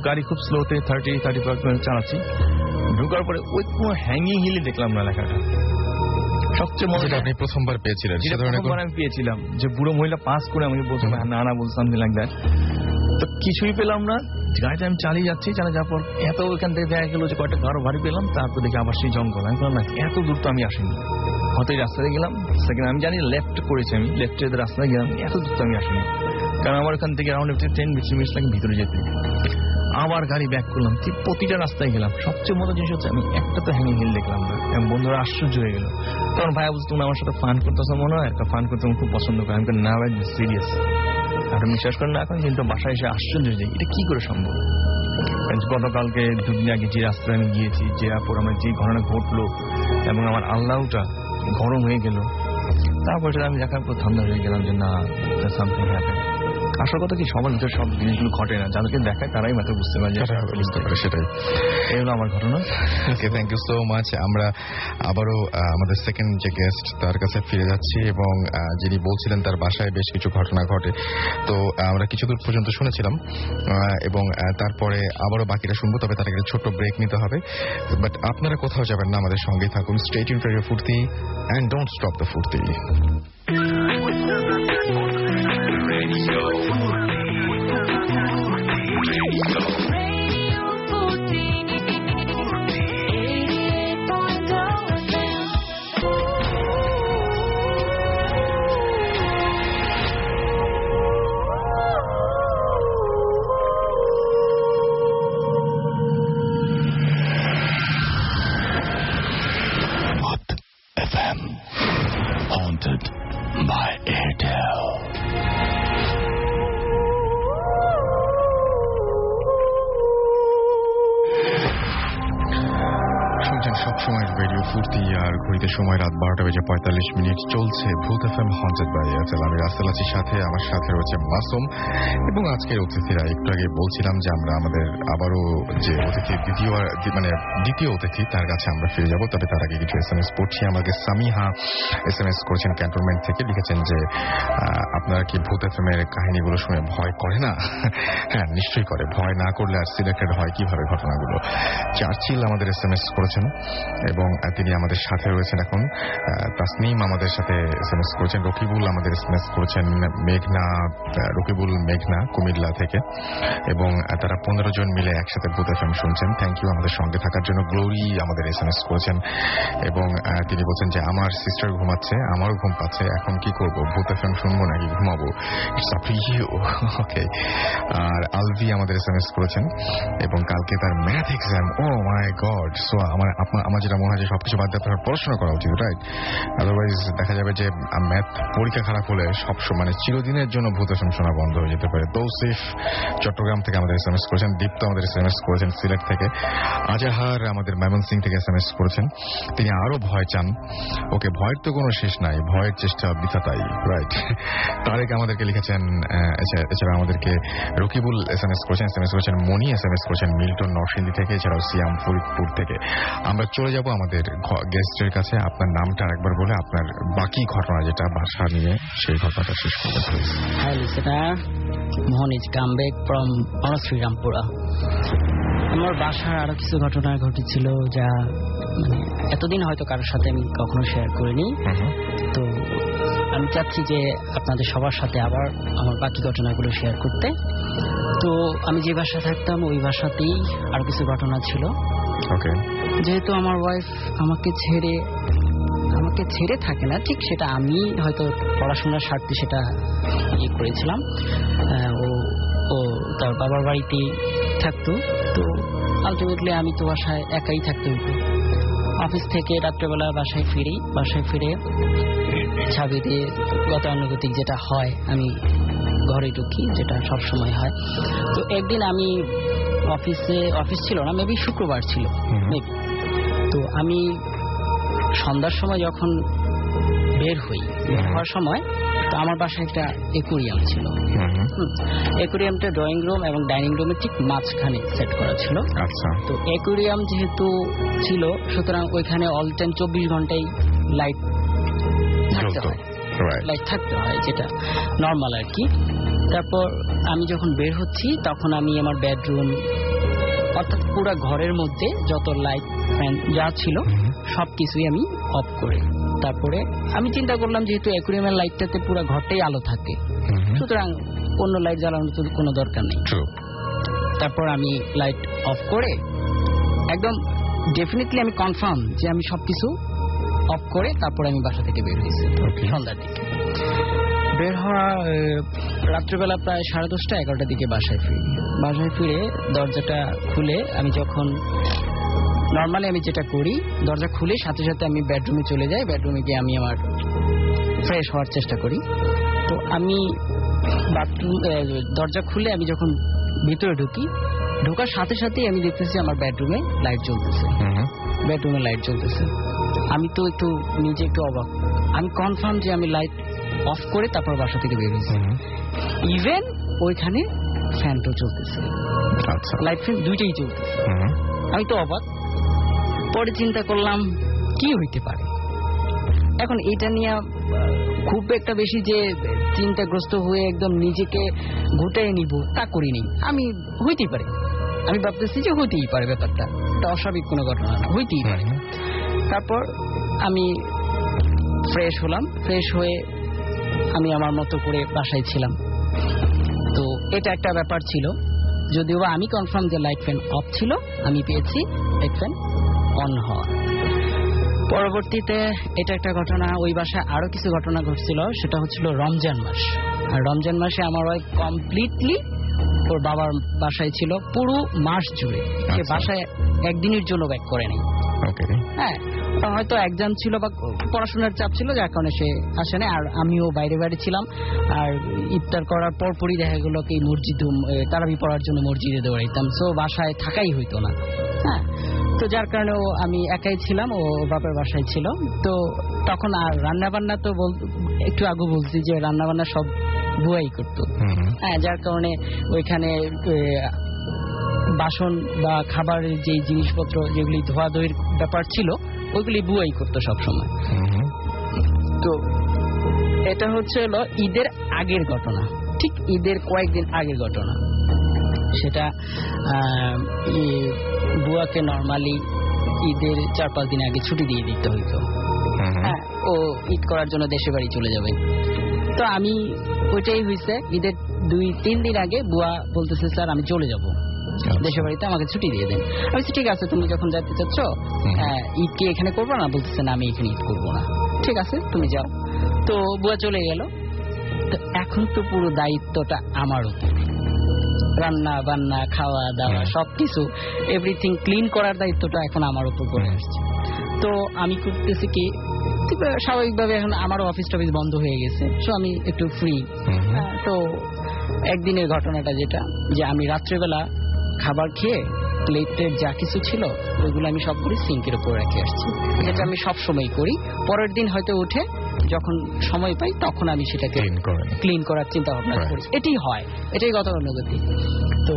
গাড়ি খুব স্লোতে 30-35 চালাচ্ছি। ঢুকার পরে ওই কোনো হ্যাঙ্গিং হিলে দেখলাম না লেখাটা। সবচেয়ে মজা আপনি প্রথমবার পেয়েছিলেন, আমি পেয়েছিলাম যে বুড়ো মহিলা পাস করে আমাকে বলছে না বলছে সামথিং লাইক দ্যাট। তো কিছুই পেলাম না। গাড়িটা আমি চালিয়ে যাচ্ছি, চালিয়ে যাওয়ার পর এত ওইখান থেকে দেখা গেল যে কয়েকটা গাড়ো ভারী পেলাম। তারপর দেখি আবার সেই জঙ্গল। আমি বললাম না, এত দূর তো আমি আসিনি, হয়তো এই রাস্তাতে গেলাম। সেখানে আমি জানি লেফট করেছি, আমি লেফটের রাস্তায় গেলাম, এত দূর তো আমি আসিনি, কারণ আমার ওখান থেকে রাউন্ড 10-20 মিনিট লাগে ভিতরে যেতে। আবার গাড়ি ব্যাক করলাম, ঠিক প্রতিটা রাস্তায় গেলাম। সবচেয়ে মজার জিনিস হচ্ছে আমি একটা তো হ্যাঙ্গিং হিল দেখলাম না। এবং বন্ধুরা আশ্চর্য হয়ে গেল, তখন ভাইয়া বলছে তুমি আমার সাথে ফান করতেছো মনে হয়, একটা ফান করতে আমি খুব পছন্দ করি। আমি না ভাই সিরিয়াস, আপনি বিশ্বাস করেন না এখন, কিন্তু বাসায় এসে আশ্চর্য হয়ে যায় এটা কি করে সম্ভব। গতকালকে 2 দিন আগে যে রাস্তায় আমি গিয়েছি, যে আপর আমার যে ঘটনা ঘটলো এবং আমার আল্লাহটা গরম হয়ে গেল, তারপরে আমি দেখার পর ঠান্ডা হয়ে গেলাম যে না, সামথিং হ্যাপেন। আসল কথা কি, সবার ভিতরে সব জিনিসগুলো ঘটে না, যাদেরকে দেখায় তারাই মাত্র বুঝতে পারে। সেটাই এই হলো আমার ঘটনা। ওকে, থ্যাংক ইউ সো মাচ। আমরা আবারও আমাদের সেকেন্ড যে গেস্ট তার কাছে ফিরে যাচ্ছি, এবং যিনি বলছিলেন তার বাসায় বেশ কিছু ঘটনা ঘটে। তো আমরা কিছু দূর পর্যন্ত শুনেছিলাম, এবং তারপরে আবারও বাকিটা শুনবো। তবে তার একটা ছোট্ট ব্রেক নিতে হবে। বাট আপনারা কোথাও যাবেন না, আমাদের সঙ্গেই থাকুন। স্টে টিউনড টু রেডিও ফুর্তি এন্ড ডোন্ট স্টপ দ্য ফুর্তি। Haunted by Airtel. সবসময় রেডিও ফুর্তি, আর ঘড়িতে সময় রাত 12:45 চলছে ভূত এফএম হন্টেড বাই এয়ারটেল। আমি রাসেল আছি সাথে, আমার সাথে রয়েছে মাসুম এবং আজকের অতিথিরা। একটু আগে বলছিলাম যে আমরা আমাদের আবারও যে অতিথি দ্বিতীয় অতিথি তার কাছে আমরা ফিরে যাব। তবে তার আগে কিছু SMS পড়ছি। আমাকে সামিহা SMS করেছেন ক্যান্টনমেন্ট থেকে, লিখেছেন যে আপনারা কি ভূত এফএম এর কাহিনীগুলো শুনে ভয় করে না? হ্যাঁ, নিশ্চয়ই করে। ভয় না করলে আর সিলেক্টেড হয় কিভাবে ঘটনাগুলো। চার্চিল আমাদের SMS করেছেন। এবং তিনি আমাদের সাথে রয়েছেন এখন। তাসনিম আমাদের সাথে SMS করেছেন, রকিবুল আমাদের SMS করেছেন, মেঘনা, রকিবুল মেঘনা কুমিল্লা থেকে, এবং তারা 15 জন মিলে একসাথে ভূত FM শুনছেন। থ্যাংক ইউ আমাদের সঙ্গে থাকার জন্য। গ্লোরি আমাদের SMS করেছেন এবং তিনি বলছেন যে আমার সিস্টার ঘুমাচ্ছে, আমারও ঘুম পাচ্ছে, এখন কি করব, ভূত FM শুনবো নাকি ঘুমাবো, ইটস আপ টু ইউ। ওকে। আর আলভি আমাদের SMS করেছেন এবং কালকে তার ম্যাথ এক্সাম। ও মাই গড। সো আমার যেটা মনে হয় যে সবকিছু বাদ দিয়ে আপনার পড়াশোনা করা উচিত, রাইট? আদারওয়াইজ দেখা যাবে যে ম্যাথ পরীক্ষা খারাপ হলে মানে চিরদিনের জন্য ভূত FM শোনা বন্ধ হয়ে যেতে পারে। তৌসিফ চট্টগ্রাম থেকে আমাদের SMS করেছেন, দীপ্ত আমাদের SMS করেছেন সিলেট থেকে, আজাহার আমাদের ময়মনসিংহ থেকে SMS করেছেন। তিনি আরো ভয় চান। ওকে, ভয়ের তো কোনো শেষ নাই, ভয়ের চেষ্টা বৃথা তাই, রাইট? তারেক আমাদেরকে লিখেছেন, এছাড়া আমাদেরকে রকিবুল SMS করেছেন মনি SMS করেছেন মিল্টন নরসিংদী থেকে, এছাড়াও সিয়াম ফরিদপুর থেকে। আমরা চলে যাব আমাদের গেস্টের কাছে। আপনার নামটা আরেকবার বলে আপনার বাকি ঘটনা যেটা বাসা নিয়ে সেই ঘটনাটা শেষ করবেন please. Hi listener, Mohan is come back from Sri Rampura. আমার বাসার আরো কিছু ঘটনা ঘটেছিল যা মানে এতদিন হয়তো কারোর সাথে আমি কখনো শেয়ার করিনি। তো আমি চাচ্ছি যে আপনাদের সবার সাথে আবার আমার বাকি ঘটনাগুলো শেয়ার করতে। তো আমি যে বাসায় থাকতাম ওই বাসাতেই আরো কিছু ঘটনা ছিল। ওকে। যেহেতু আমার ওয়াইফ আমাকে ছেড়ে থাকে না, ঠিক সেটা আমি হয়তো পড়াশোনার স্বার্থে সেটা ইয়ে করেছিলাম। ও তার বাবার বাড়িতে থাকতো, তো আলটিমেটলি আমি তো বাসায় একাই থাকতে হতো। অফিস থেকে রাত্রেবেলা বাসায় ফিরে ছাবি দিয়ে গতানুগতিক যেটা হয় আমি ঘরে ঢুকি, যেটা সব সময় হয়। তো একদিন আমি অফিস ছিল না, মেবি শুক্রবার ছিল মেবি। তো আমি সন্ধ্যার সময় যখন বের হওয়ার সময় তো আমার বাসায় একটা অ্যাকুরিয়াম ছিল। অ্যাকুরিয়ামটা ড্রয়িং রুম এবং ডাইনিং রুমের ঠিক মাঝখানে সেট করা ছিল। আচ্ছা। তো অ্যাকুরিয়াম যেহেতু ছিল সুতরাং ওইখানে অল টাইম 24 ঘন্টাই লাইট থাকতে হয়, যেটা নর্মাল আর কি। তারপর আমি যখন বের হচ্ছি তখন আমি আমার বেডরুম অর্থাৎ পুরো ঘরের মধ্যে যত লাইট ফ্যান যা ছিল সবকিছুই আমি অফ করে তারপরে আমি চিন্তা করলাম যেহেতু অ্যাকুরিয়ামের লাইটটাতে পুরো ঘরটাই আলো থাকে সুতরাং অন্য লাইট জ্বালানোর তো কোনো দরকার নেই। তারপর আমি লাইট অফ করে একদম ডেফিনেটলি আমি কনফার্ম যে আমি সবকিছু অফ করে তারপরে আমি বাসা থেকে বের হয়েছি সন্ধ্যার দিকে। বের হওয়া রাত্রেবেলা প্রায় 10:30 11টার দিকে বাসায় ফিরে দরজাটা খুলে আমি যখন নর্মালি আমি যেটা করি দরজা খুলে সাথে সাথে আমি বেডরুমে চলে যাই। বেডরুমে গিয়ে আমি আমার ফ্রেশ হওয়ার চেষ্টা করি। তো আমি বাথরুম দরজা খুলে আমি যখন ভিতরে ঢোকার সাথে সাথেই আমি দেখতেছি আমার বেডরুমে লাইট জ্বলতেছে। আমি তো একটু নিজে একটু অবাক, আমি কনফার্ম যে আমি লাইট অফ করে তারপর বাসা থেকে বের হয়েছি। ইভেন ওইখানে ফ্যানটা চলতেছে, লাইট ফ্যান দুইটাই চলতেছে। আমি তো অবাক। পরে চিন্তা করলাম কি হইতে পারে। এখন এটা নিয়ে খুব একটা বেশি যে চিন্তাগ্রস্ত হয়ে একদম নিজেকে গুটাই নিব তা করিনি। আমি হইতেই পারে, আমি ভাবতেছি যে হইতেই পারে, ব্যাপারটা এটা অস্বাভাবিক কোনো ঘটনা না, হইতেই পারে। তারপর আমি ফ্রেশ হলাম, ফ্রেশ হয়ে আমি আমার মতো করে বাসায় ছিলাম। তো এটা একটা ব্যাপার ছিল, যদিও আমি কনফার্ম যে লাইট ফ্যান অফ ছিল, আমি পেয়েছি লাইট ফ্যান অন হওয়া। পরবর্তীতে এটা একটা ঘটনা, ওই বাসায় আরো কিছু ঘটনা ঘটছিল। সেটা হচ্ছিল রমজান মাস। আর রমজান মাসে আমার ওয়াইফ কমপ্লিটলি ওর বাবার বাসায় ছিল পুরো মাস জুড়ে। সে বাসায় একদিনের জন্য ব্যাক করে নেই। হ্যাঁ, হয়তো এক্সাম ছিল বা পড়াশোনার চাপ ছিল যার কারণে সে আসে না। আর আমিও বাইরে ছিলাম। আর ইফতার করার পরপরই দেখা গেল কি তারাবি পড়ার জন্য মসজিদে দৌড়াইতাম। সো বাসায় থাকাই হইতো না। হ্যাঁ, তো যার কারণে আমি একাই ছিলাম, ও বাপের বাসায় ছিল। তো তখন আর রান্না বান্না তো একটু আগে বলছি যে রান্না বান্না সব বুয়াই করতো। হ্যাঁ, যার কারণে ওইখানে বাসন বা খাবারের যে জিনিসপত্র যেগুলি ধোয়াধুয়ির ব্যাপার ছিল ওইগুলি বুয়াই করতো সবসময়। তো এটা হচ্ছে হলো ঈদের আগের ঘটনা, ঠিক ঈদের কয়েকদিন আগের ঘটনা। সেটা বুয়াকে নর্মালি ঈদের 4-5 দিন আগে ছুটি দিয়ে দিতে হইতো। হ্যাঁ, ও ঈদ করার জন্য দেশে বাড়ি চলে যাবে। তো আমি ওইটাই হয়েছে, ঈদের 2-3 দিন আগে বুয়া বলতেছে স্যার আমি চলে যাব দেশে বাড়িতে, আমাকে ছুটি দিয়ে দেন। আমি বলছি ঠিক আছে, তুমি যখন যেতে চাচ্ছ ঈদ কি এখানে করবো না? বলতেছে না আমি এখানে ঈদ করবো না। ঠিক আছে তুমি যাও। তো বুয়া চলে গেল। তো এখন তো পুরো দায়িত্বটা আমার উপর, রান্না বান্না খাওয়া দাওয়া সবকিছু এভরিথিং ক্লিন করার দায়িত্বটা এখন আমার উপর পড়ে আসছে। তো আমি করতেছি কি, স্বাভাবিকভাবে এখন আমারও অফিস টফিস বন্ধ হয়ে গেছে, সো আমি একটু ফ্রি। তো একদিনের ঘটনাটা যেটা, যে আমি রাত্রেবেলা খাবার খেয়ে প্লেটের যা কিছু ছিল ওইগুলো আমি সবগুলি সিঙ্কের উপর রেখে আসছি, যেটা আমি সব সময় করি। পরের দিন হয়তো উঠে যখন সময় পাই তখন আমি সেটাকে ক্লিন করার চিন্তা ভাবনা করি। এটাই হয়, এটাই গতানুগতিক। তো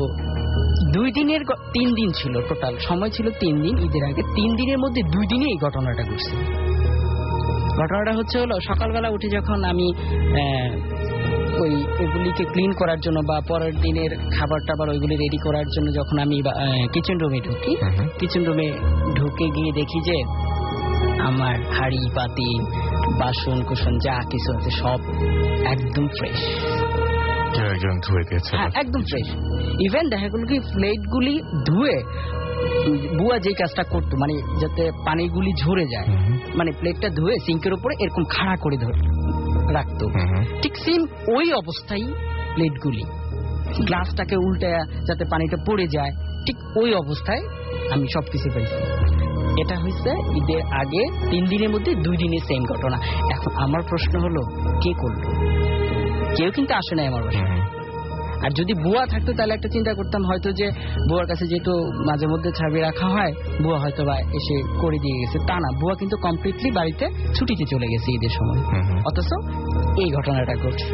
3 দিন ছিল টোটাল, সময় ছিল 3 দিন ঈদের আগে। 3 দিনের মধ্যে 2 দিনে এই ঘটনাটা ঘটছে। ঘটনাটা হলো সকালবেলা উঠে যখন আমি ওই এগুলিকে ক্লিন করার জন্য বা পরের দিনের খাবার টাবার ওইগুলি রেডি করার জন্য যখন আমি কিচেন রুমে ঢুকি, কিচেন রুমে ঢুকে গিয়ে দেখি যে আমার হাড়ি পাতি বাসন কুসন যা কিছু আছে সব একদম ফ্রেশ, একদম ফ্রেশ। ইভেন দেখা গেল কি প্লেটগুলি ধুয়ে বুয়া যে কাজটা করতো, মানে যাতে পানিগুলি ঝরে যায়, মানে প্লেটটা ধুয়ে সিঙ্কের উপরে এরকম খাড়া করে ধরে রাখতো, ঠিক সেম ওই অবস্থায় প্লেটগুলি, গ্লাসটাকে উল্টে যাতে পানিটা পড়ে যায়, ঠিক ওই অবস্থায় আমি সবকিছু পেয়েছি। এটা হয়েছে ঈদের আগে 3 দিনের মধ্যে 2 দিনের সেম ঘটনা। এখন আমার প্রশ্ন হলো কে করলো? কেউ কিন্তু আসে নাই আমার বাসায়। আর যদি বুয়া থাকতো তাহলে একটা চিন্তা করতাম হয়তো যে বুয়ার কাছে যেহেতু মাঝে মধ্যে চাবি রাখা হয়, বুয়া হয়তো বা এসে করে দিয়ে গেছে। তা না, বুয়া কিন্তু কমপ্লিটলি বাড়িতে ছুটিতে চলে গেছে ঈদের সময়, অথচ এই ঘটনাটা ঘটছে।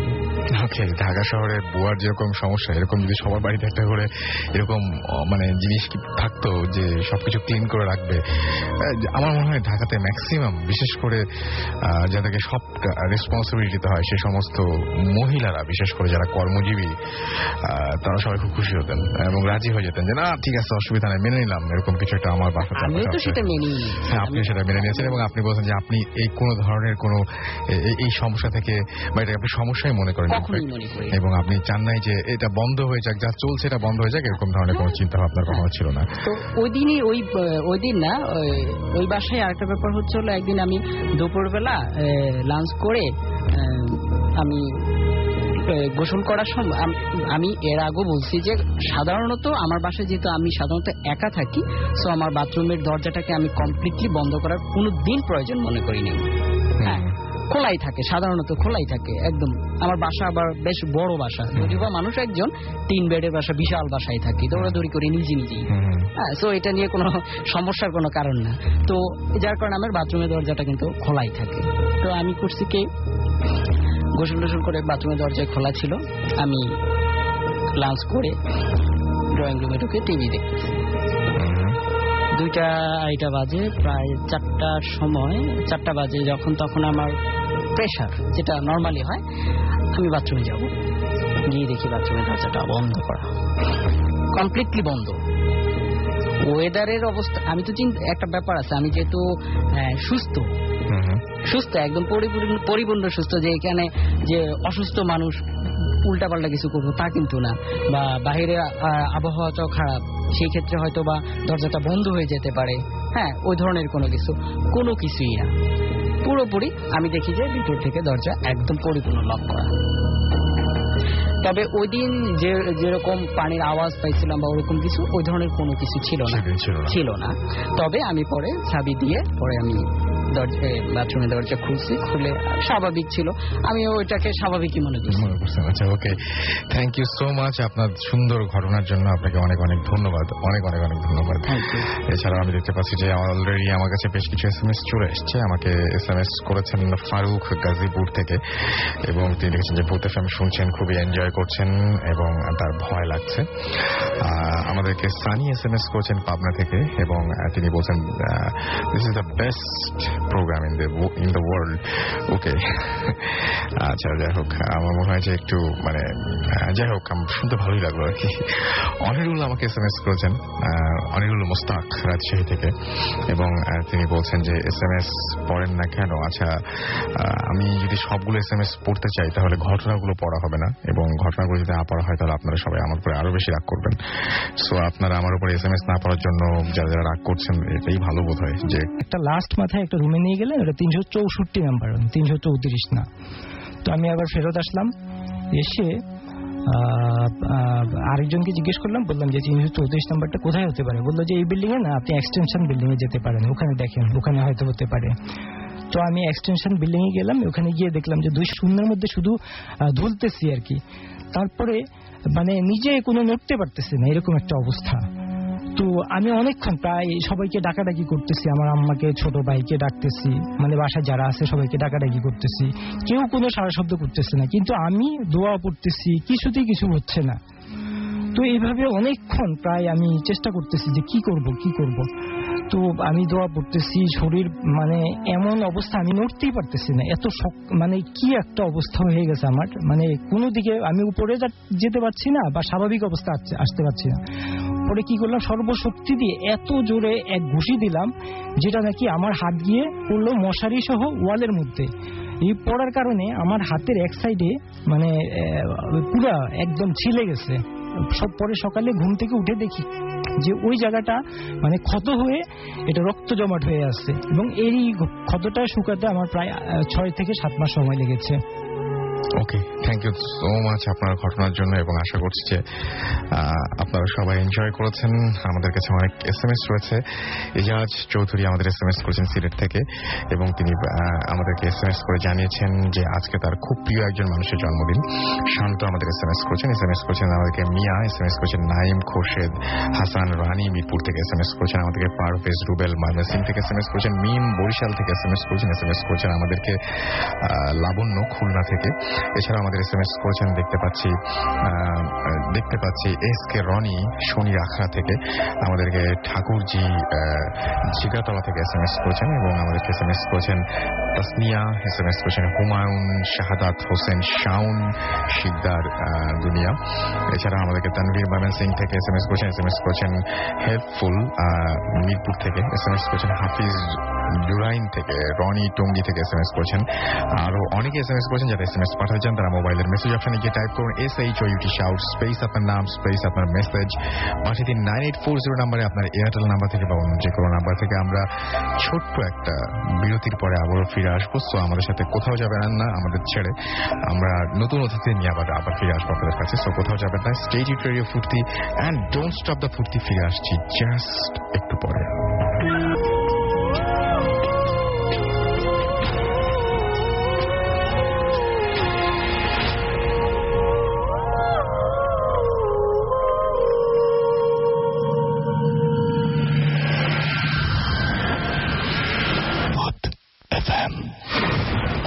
ঢাকা শহরে বুয়ার যেরকম সমস্যা, এরকম যদি সবার বাড়িতে একটা করে এরকম মানে জিনিস কি থাকতো যে সবকিছু ক্লিন করে রাখবে, আমার মনে হয় ঢাকাতে ম্যাক্সিমাম, বিশেষ করে যাদেরকে সব রেসপন্সিবিলিটিতে হয় সে সমস্ত মহিলারা, বিশেষ করে যারা কর্মজীবী, তারা সবাই খুব খুশি হতেন এবং রাজি হয়ে যেতেন যে না ঠিক আছে অসুবিধা নেই, মেনে নিলাম এরকম কিছু একটা আমার বাসাতে। আপনি সেটা মেনে নিয়েছেন এবং আপনি বলছেন যে আপনি এই কোনো ধরনের কোনো এই সমস্যা থেকে বা এটা আপনি সমস্যাই মনে করেন এবং আপনি চান নাই যে এটা বন্ধ হয়ে যাক, যা চলছে এটা বন্ধ হয়ে যাক, এরকম ধরনের কোনো চিন্তা ভাবনার কখনো ছিল না। তো ওই দিনই ওই দিন না, ওই বাসায় আরেকটা ব্যাপার হলো, একদিন আমি দুপুরবেলা লাঞ্চ করে আমি গোসল করার সময়, আমি এর আগে বলছি যে সাধারণত আমার বাসায় যেহেতু আমি সাধারণত একা থাকি, সো আমার বাথরুমের দরজাটাকে আমি কমপ্লিটলি বন্ধ করার কোনো দিন প্রয়োজন মনে করি না। হ্যাঁ, খোলাই থাকে, সাধারণত খোলাই থাকে একদম। আমার বাসা আবার বেশ বড় বাসা, যদিও বা মানুষ একজন, 3 বেডের বাসা, বিশাল বাসায় থাকি, দৌড়াদৌড়ি করি নিজেই। হ্যাঁ, সো এটা নিয়ে কোনো সমস্যার কোনো কারণ না। তো যার কারণে আমার বাথরুমের দরজাটা কিন্তু খোলাই থাকে। তো আমি করছি কি, গোসল টোসল করে বাথরুমের দরজা খোলা ছিল, আমি লাঞ্চ করে ড্রয়িং রুমে ঢুকে টিভি দেখতেছি। 2টা বাজে, প্রায় 4টার সময়, 4টা বাজে যখন, তখন আমার প্রেশার যেটা নর্মালি হয়, আমি বাথরুমে যাব, গিয়ে দেখি বাথরুমের দরজাটা বন্ধ করা, কমপ্লিটলি বন্ধ। ওয়েদারের অবস্থা, আমি তো একটা ব্যাপার আছে, আমি যেহেতু সুস্থ একদম পরিপূর্ণ সুস্থ, যে এখানে যে অসুস্থ মানুষ উল্টাপাল্টা কিছু করবো তা কিন্তু না, বা বাহিরে আবহাওয়াটাও খারাপ, সেই ক্ষেত্রে হয়তো বা দরজাটা বন্ধ হয়ে যেতে পারে। হ্যাঁ, ওই ধরনের কোনো কিছুই না, পুরোপুরি আমি দেখি যে ভিতর থেকে দরজা একদম পরিপূর্ণ লক করা। তবে ওই দিন যেরকম পানির আওয়াজ পাইছিলাম বা ওরকম কিছু, ওই ধরনের কোনো কিছু ছিল না। তবে আমি পরে চাবি দিয়ে পরে আমি বাথরুমের দরজা খুলছি, খুলে স্বাভাবিক ছিল, আমি ওইটাকে স্বাভাবিকই মনে করছি। আচ্ছা, ওকে, থ্যাংক ইউ সো মাচ আপনার সুন্দর ঘটনার জন্য। আপনাকে অনেক অনেক ধন্যবাদ, অনেক অনেক অনেক ধন্যবাদ। এছাড়াও আমি দেখতে পাচ্ছি যে অলরেডি আমার কাছে বেশ কিছু SMS চলে এসছে। আমাকে SMS করেছেন ফারুক গাজীপুর থেকে এবং তিনি লিখেছেন যে ভূত FM শুনছেন, খুবই এনজয় করছেন এবং তার ভয় লাগছে। আমাদেরকে সানি SMS করেছেন পাবনা থেকে এবং তিনি বলছেন this is the best program in the world. Okay, আচ্ছা, যাই হোক, আমার মনে হয় যে একটু মানে যাই হোক, শুনতে ভালোই লাগলো আর কি। অনিরুল আমাকে SMS করেছেন, অনিরুল মোস্তাক রাজশাহী থেকে, এবং তিনি বলছেন যে SMS পড়েন না কেন? আচ্ছা, আমি যদি সবগুলো SMS পড়তে চাই তাহলে ঘটনাগুলো পড়া হবে না, এবং ঘটনাগুলো যদি না পড়া হয় তাহলে আপনারা সবাই আমার উপরে আরো বেশি রাগ করবেন। সো আপনারা আমার উপরে SMS না পড়ার জন্য যারা যারা রাগ করছেন, এটাই ভালো বোধ হয় যে একটা লাস্ট মাথায় একটা রুমে নিয়ে গেলেন, ওটা 364 নাম্বার, 334 না। তো আমি আবার ফেরত আসলাম, এসে আরেকজনকে জিজ্ঞেস করলাম, বললাম যে 334 নাম্বারটা কোথায় হতে পারে? বললো যে এই বিল্ডিং এ না, আপনি এক্সটেনশন বিল্ডিং এ যেতে পারেন, ওখানে দেখেন, ওখানে হয়তো হতে পারে। তো আমি এক্সটেনশন বিল্ডিং এ গেলাম, ওখানে গিয়ে দেখলাম যে 2 শূন্যের মধ্যে শুধু ধুলতেছি আর কি। তারপরে মানে নিজে কোনো নড়তে পারতেছি না, এরকম একটা অবস্থা। তো আমি অনেকক্ষণ প্রায় সবাইকে ডাকাডাকি করতেছি, আমার আম্মাকে, ছোট ভাইকে ডাকতেছি, মানে বাসায় যারা আছে সবাইকে ডাকাডাকি করতেছি, কেউ কোনো সারা শব্দ করতেছে না, কিন্তু আমি দোয়া পড়তেছি, কিছুতেই কিছু হচ্ছে না। তো এইভাবে অনেকক্ষণ প্রায় আমি চেষ্টা করতেছি যে কি করব। তো আমি দোয়া পড়তেছি, শরীর মানে এমন অবস্থা, আমি নড়তেই পারতেছি না, এত মানে কি একটা অবস্থা হয়ে গেছে আমার, মানে কোনো দিকে আমি উপরে যেতে পারছি না বা স্বাভাবিক অবস্থা আসতে পারছি না। পরে কি করলাম, সর্বশক্তি দিয়ে এত জোরে এক ঘুষি দিলাম, যেটা নাকি আমার হাত গিয়ে পড়লো মশারি সহ ওয়ালের মধ্যে। এই পড়ার কারণে আমার হাতের এক সাইডে মানে পুরা একদম ছিলে গেছে। সব পরে সকালে ঘুম থেকে উঠে দেখি যে ওই জায়গাটা মানে ক্ষত হয়ে এটা রক্ত জমাট হয়ে আসছে, এবং এই ক্ষতটা শুকাতে আমার প্রায় 6 থেকে 7 মাস সময় লেগেছে। ওকে, থ্যাংক ইউ সো মাচ আপনার ঘটনার জন্য, এবং আশা করছি যে আপনারা সবাই এনজয় করেছেন। আমাদের কাছে অনেক SMS রয়েছে। এজাজ চৌধুরী আমাদের SMS করেছেন সিলেট থেকে, এবং তিনি আমাদেরকে SMS করে জানিয়েছেন যে আজকে তার খুব প্রিয় একজন মানুষের জন্মদিন। শান্ত আমাদের SMS করেছেন আমাদেরকে মিয়া, SMS করেছেন নাইম, খোরশেদ, হাসান, রানী মিরপুর থেকে SMS করেছেন আমাদেরকে, পারভেজ, রুবেল ময়মনসিং থেকে SMS করেছেন, মিম বরিশাল থেকে SMS করেছেন আমাদেরকে, লাবণ্য খুলনা থেকে। এছাড়া আমাদের SMS করেছেন দেখতে পাচ্ছি SK রনি শনি আখড়া থেকে, আমাদেরকে ঠাকুরজি জিগাতলা থেকে SMS করেছেন, এবং আমাদেরকে SMS করেছেন তাসনিয়া, SMS করেছেন হুমায়ুন, শাহাদাত হোসেন, শাউন, শিকদার দুনিয়া। এছাড়া আমাদেরকে তানভীর ময়মনসিং থেকে SMS করেছেন হেল্পফুল মিরপুর থেকে, SMS করেছেন হাফিজ জুরাইন থেকে, রনি টঙ্গী থেকে SMS করেছেন। আরো অনেকে SMS করেছেন। যারা SMS পাঠাচ্ছেন তারা মোবাইলের মেসেজ অপশনে গিয়ে টাইপ করুন SHOUT শাউট স্পেস আপনার নাম স্পেস আপনার মেসেজ, পাঠিয়ে দিন 9840 নাম্বারে, আপনার এয়ারটেল নাম্বার থেকে বা অন্য যে কোনো নাম্বার থেকে। আমরা ছোট্ট একটা বিরতির পরে আবারও ফিরে আসবো। সো আমাদের সাথে কোথাও যাবেন না, আমাদের ছেড়ে আমরা নতুন অতিথি নিয়ে আবার ফিরে আসবো আপনাদের কাছে। সো কোথাও যাবেন না, স্টে টিউনড রেডিও ফুর্তি অ্যান্ড ডোন্ট স্টপ দ্য ফুর্তি। ফিরে আসছি জাস্ট একটু পরে।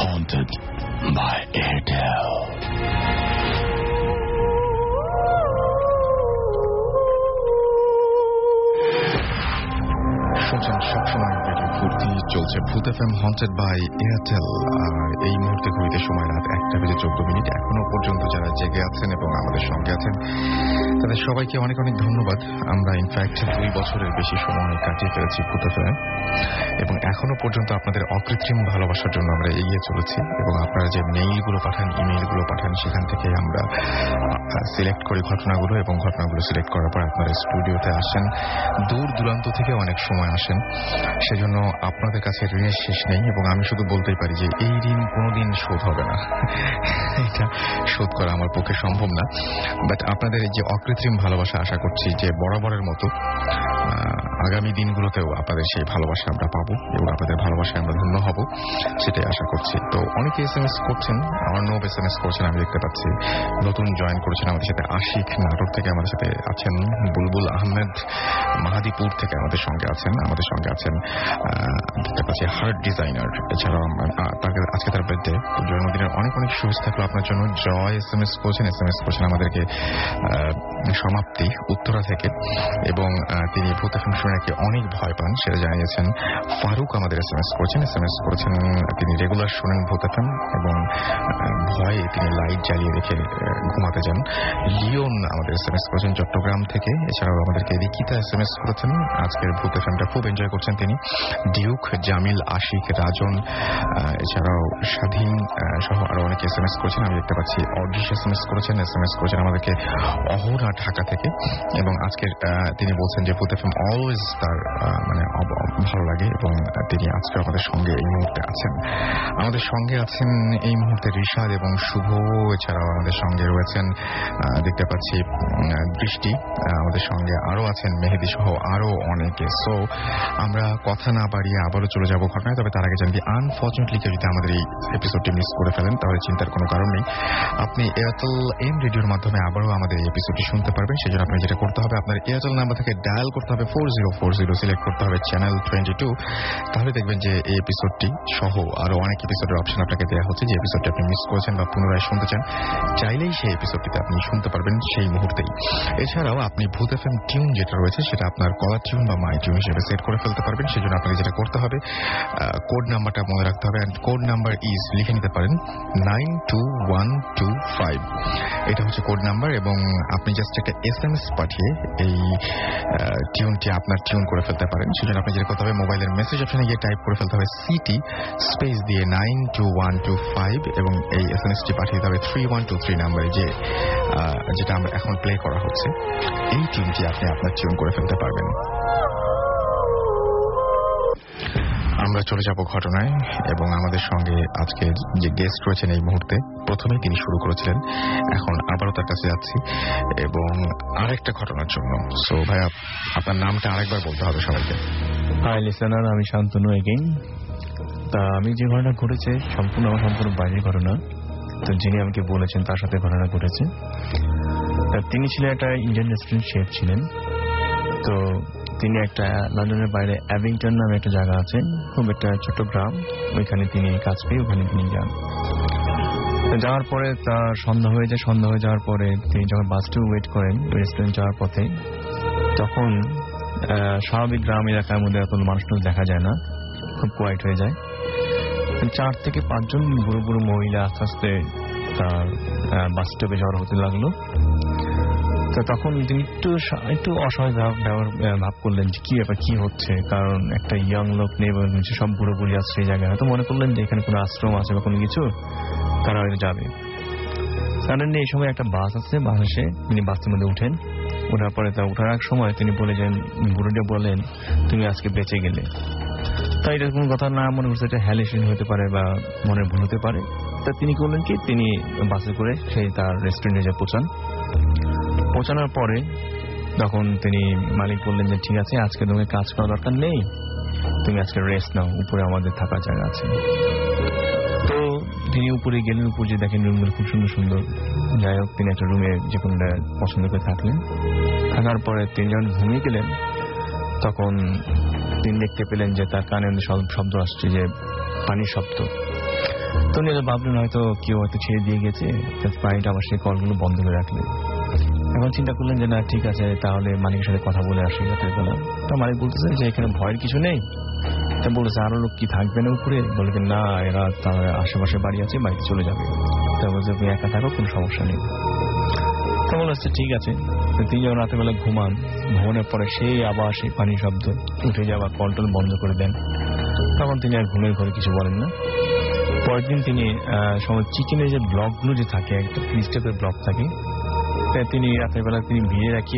Haunted by Airtel. শুনছেন সবসময় রেডিও ফুর্তি, চলছে ভূত FM হন্টেড বাই এয়ারটেল। আর এই মুহূর্তে ঘড়িতে সময় রাত 1:14। এখনো পর্যন্ত যারা জেগে আছেন এবং আমাদের সঙ্গে আছেন তাদের সবাইকে অনেক অনেক ধন্যবাদ। আমরা ইনফ্যাক্ট 2 বছরের বেশি সময় কাটিয়ে ফেলেছি ভূত FM, এবং এখনো পর্যন্ত আপনাদের অকৃত্রিম ভালোবাসার জন্য আমরা এগিয়ে চলেছি। এবং আপনারা যে মেইলগুলো পাঠান, ইমেইলগুলো পাঠান, সেখান থেকে আমরা সিলেক্ট করি ঘটনাগুলো, এবং ঘটনাগুলো সিলেক্ট করার পর আপনারা স্টুডিওতে আসেন, দূর দূরান্ত থেকে অনেক সময় আসেন। সেজন্য আপনাদের কাছে ঋণের শেষ নেই, এবং আমি শুধু বলতেই পারি যে এই ঋণ কোনোদিন শোধ হবে না। এটা শোধ করা আমার পক্ষে সম্ভব না। বাট আপনাদের এই যে অকৃত্রিম ভালোবাসা, আশা করছি যে বরাবরের মতো আগামী দিনগুলোতেও আপনাদের সেই ভালোবাসা আমরা পাবো, এবং আপনাদের ভালোবাসায় আমরা ধন্য হব, সেটাই আশা করছি। তো অনেকে SMS করছেন, অর্ণব SMS করছেন, আমি দেখতে পাচ্ছি। নতুন জয়েন করেছেন আমাদের সাথে আশিক নাটক থেকে আমাদের সাথে আছেন, বুলবুল আহমেদ মাহাদিপুর থেকে আমাদের সঙ্গে আছেন দেখতে পাচ্ছি হার্ট ডিজাইনার। এছাড়াও আজকে তার বার্থডে, জন্মদিনের অনেক অনেক শুভেচ্ছা থাকলো আপনার জন্য। জয় SMS করছেন আমাদেরকে সমাপ্তি উত্তরা থেকে, এবং তিনি ভূত এফএম শুনে নাকি অনেক ভয় পান সেটা জানিয়েছেন ফারুক। আমাদের এসএমএস করেছেন তিনি রেগুলার শোনেন ভূত এফএম এবং ভয়ে তিনি লাইট জ্বালিয়ে রেখে ঘুমাতে যান। লিওন আমাদের এসএমএস করেছেন চট্টগ্রাম থেকে। এছাড়াও আমাদেরকে রিকিতা এসএমএস করেছেন, আজকের ভূত এফএমটা খুব এনজয় করছেন তিনি। ডিউক, জামিল, আশিক, রাজন, এছাড়াও স্বাধীন সহ আরো অনেকে এসএমএস করেছেন। আমি দেখতে পাচ্ছি অদৃশ্য এসএমএস করেছেন আমাদেরকে অহরা ঢাকা থেকে। এবং আজকের তিনি বলছেন যে ভূত এফএম অলওয়েজ তার মানে ভালো লাগে এবং তিনি আজকে আমাদের সঙ্গে এই মুহূর্তে আছেন। আমাদের সঙ্গে আছেন এই মুহূর্তে ঋষাদ এবং শুভ। এছাড়াও আমাদের সঙ্গে রয়েছেন দেখতে পাচ্ছি দৃষ্টি, আমাদের সঙ্গে আরো আছেন মেহেদি সহ আরো অনেকে। সো আমরা কথা না বাড়িয়ে আবারও চলে যাব ঘটনায়। তবে তার আগে জানি আনফর্চুনেটলি কেউ যদি আমাদের এই এপিসোডটি মিস করে ফেলেন তাহলে চিন্তার কোনো কারণ নেই। আপনি এয়ারটেল এম রেডিওর মাধ্যমে আবারও আমাদের এই এপিসোডটি শুনতে পারবেন। সেজন্য আপনি যেটা করতে হবে, আপনার এয়ারটেল নাম্বার থেকে ডায়াল করতে হবে 4040, সিলেক্ট করতে হবে চ্যানেল 22। তাহলে দেখবেন যে এই এপিসোডটি সহ আরো অনেক এপিসোডের অপশন আপনাকে দেওয়া হচ্ছে। যে এপিসোডটি আপনি মিস করেছেন বা পুনরায় শুনতে চান, চাইলেই সেই এপিসোডটিতে আপনি শুনতে পারবেন সেই মুহূর্তেই। এছাড়াও আপনি ভূত এফএম টিউন যেটা রয়েছে সেটা আপনার কলার টিউন বা মাই টিউন হিসেবে সেট করে ফেলতে পারবেন। সেজন্য আপনাকে যেটা করতে হবে, কোড নাম্বারটা মনে রাখতে হবে। কোড নাম্বার ইজ, লিখে নিতে পারেন 92125। এটা হচ্ছে কোড নাম্বার এবং আপনি জাস্ট একটা এসএমএস পাঠিয়ে এই টিউনটি আপনার টিউন করে ফেলতে পারেন। সেজন্য আপনি যেটা করতে হবে, মোবাইলের মেসেজ অপশনে গিয়ে টাইপ করে ফেলতে হবে সিটি স্পেস দিয়ে 92125 এবং এই এসএমএসটি পাঠিয়ে দিতে হবে 3123 নাম্বারে, যেটা আমরা এখন প্লে করা হচ্ছে। এই টিউনটি আপনি আপনার টিউন করে ফেলতে পারবেন। আমরা চলে যাব ঘটনায় এবং আমাদের সঙ্গে আজকে যে গেস্ট রয়েছেন এই মুহূর্তে, প্রথমেই তিনি শুরু করেছিলেন, এখন আবারও তার কাছে যাচ্ছি এবং আরেকটা ঘটনার জন্য। সো ভাইয়া, আপনার নামটা আরেকবার বলতে হবে সবাইকে। হাই লিসেনার, আমি শান্তনু এগেইন। তা আমি যে ঘটনা ঘটেছে সম্পূর্ণ বাইরের ঘটনা। তো যিনি আমাকে বলেছেন তার সাথে ঘটনা ঘটেছে। তিনি ছিলেন একটা ইন্ডিয়ান রেস্টুরেন্ট শেফ ছিলেন। তো তিনি একটা লন্ডনের বাইরে অ্যাভিংটন নামে একটা জায়গা আছে, খুব একটা ছোট গ্রাম, ওইখানে তিনি কাজ পেয়ে ওখানে তিনি যান। যাওয়ার পরে তার সন্ধ্যা হয়ে যাওয়ার পরে তিনি যখন বাসটি ওয়েট করেন রেস্টুরেন্ট যাওয়ার পথে, তখন স্বাভাবিক গ্রাম এলাকার মধ্যে এত মানুষ দেখা যায় না, খুব কোয়াইট হয়ে যায়। 4 থেকে 5 জন বুড়ো বুড়ো মহিলা আস্তে আস্তে তার বাস স্টপে জড়ো হতে লাগলো। তো তখন তিনি একটু অসহায় ভাব করলেন যে কি ব্যাপার, কি হচ্ছে, কারণ একটা ইয়াং লোক নেই, সব বুড়ো বুড়ি আসছে সেই জায়গায়। হয়তো মনে করলেন যে এখানে কোনো আশ্রম আছে বা কোনো কিছু, তারা হয়তো যাবে। সাডেনলি এই সময় একটা বাস আসছে, বাস এসে তিনি বাসের মধ্যে উঠেন। ওঠার পরে ওঠার এক সময় তিনি বুড়োটা বলেন, তুমি আজকে বেঁচে গেলে। তাই এটা কোনো কথা না মনে করছে, এটা হ্যালুসিন হতে পারে বা মনের ভুল হতে পারে। তা তিনি করলেন কি, তিনি বাসে করে সেই তার রেস্টুরেন্টে পৌঁছানোর পরে তখন তিনি মালিক বললেন যে ঠিক আছে, আজকে তোমাকে কাজ করা দরকার নেই, তুমি আজকে রেস্ট নাও, উপরে আমাদের থাকার জায়গা আছে। তো তিনি উপরে গেলেন, উপরে যে দেখেন রুমগুলো খুব সুন্দর সুন্দর। যাই হোক, তিনি একটা রুমে যে কোনো পছন্দ করে থাকলেন। থাকার পরে তিনি যখন ঘুমিয়ে গেলেন, তখন তিনি দেখতে পেলেন যে তার কানে শব্দ আসছে, যে পানির শব্দ। তো উনি ভাবলেন হয়তো কেউ হয়তো ছেড়ে দিয়ে গেছে, পানিটা আবার সেই কলগুলো বন্ধ করে রাখলেন। এখন চিন্তা করলেন যে না, ঠিক আছে, তাহলে মালিকের সাথে কথা বলে আসি রাতের বেলা। তো মালিক বলতেছে যে এখানে ভয়ের কিছু নেই। তা বলেছে আরো লোক কি থাকবে না উপরে? বলবেন না, এরা তার আশেপাশে বাড়ি আছে, বাড়িতে চলে যাবে। তা বলছে তুমি একা থাকো, কোনো সমস্যা নেই। তো বলেছে ঠিক আছে। তিনি যখন রাতের বেলা ঘুমানোর পরে আবার সেই পানির শব্দ, উঠে যাওয়া কলটল বন্ধ করে দেন। তখন তিনি আর ঘুমের ঘরে কিছু বলেন না। পরের দিন তিনি চিকেনের যে ব্লকগুলো যে থাকে, একটা ক্রিস্টেপের ব্লক থাকে, তিনি রাতের বেলা তিনি ভিজিয়ে রাখি,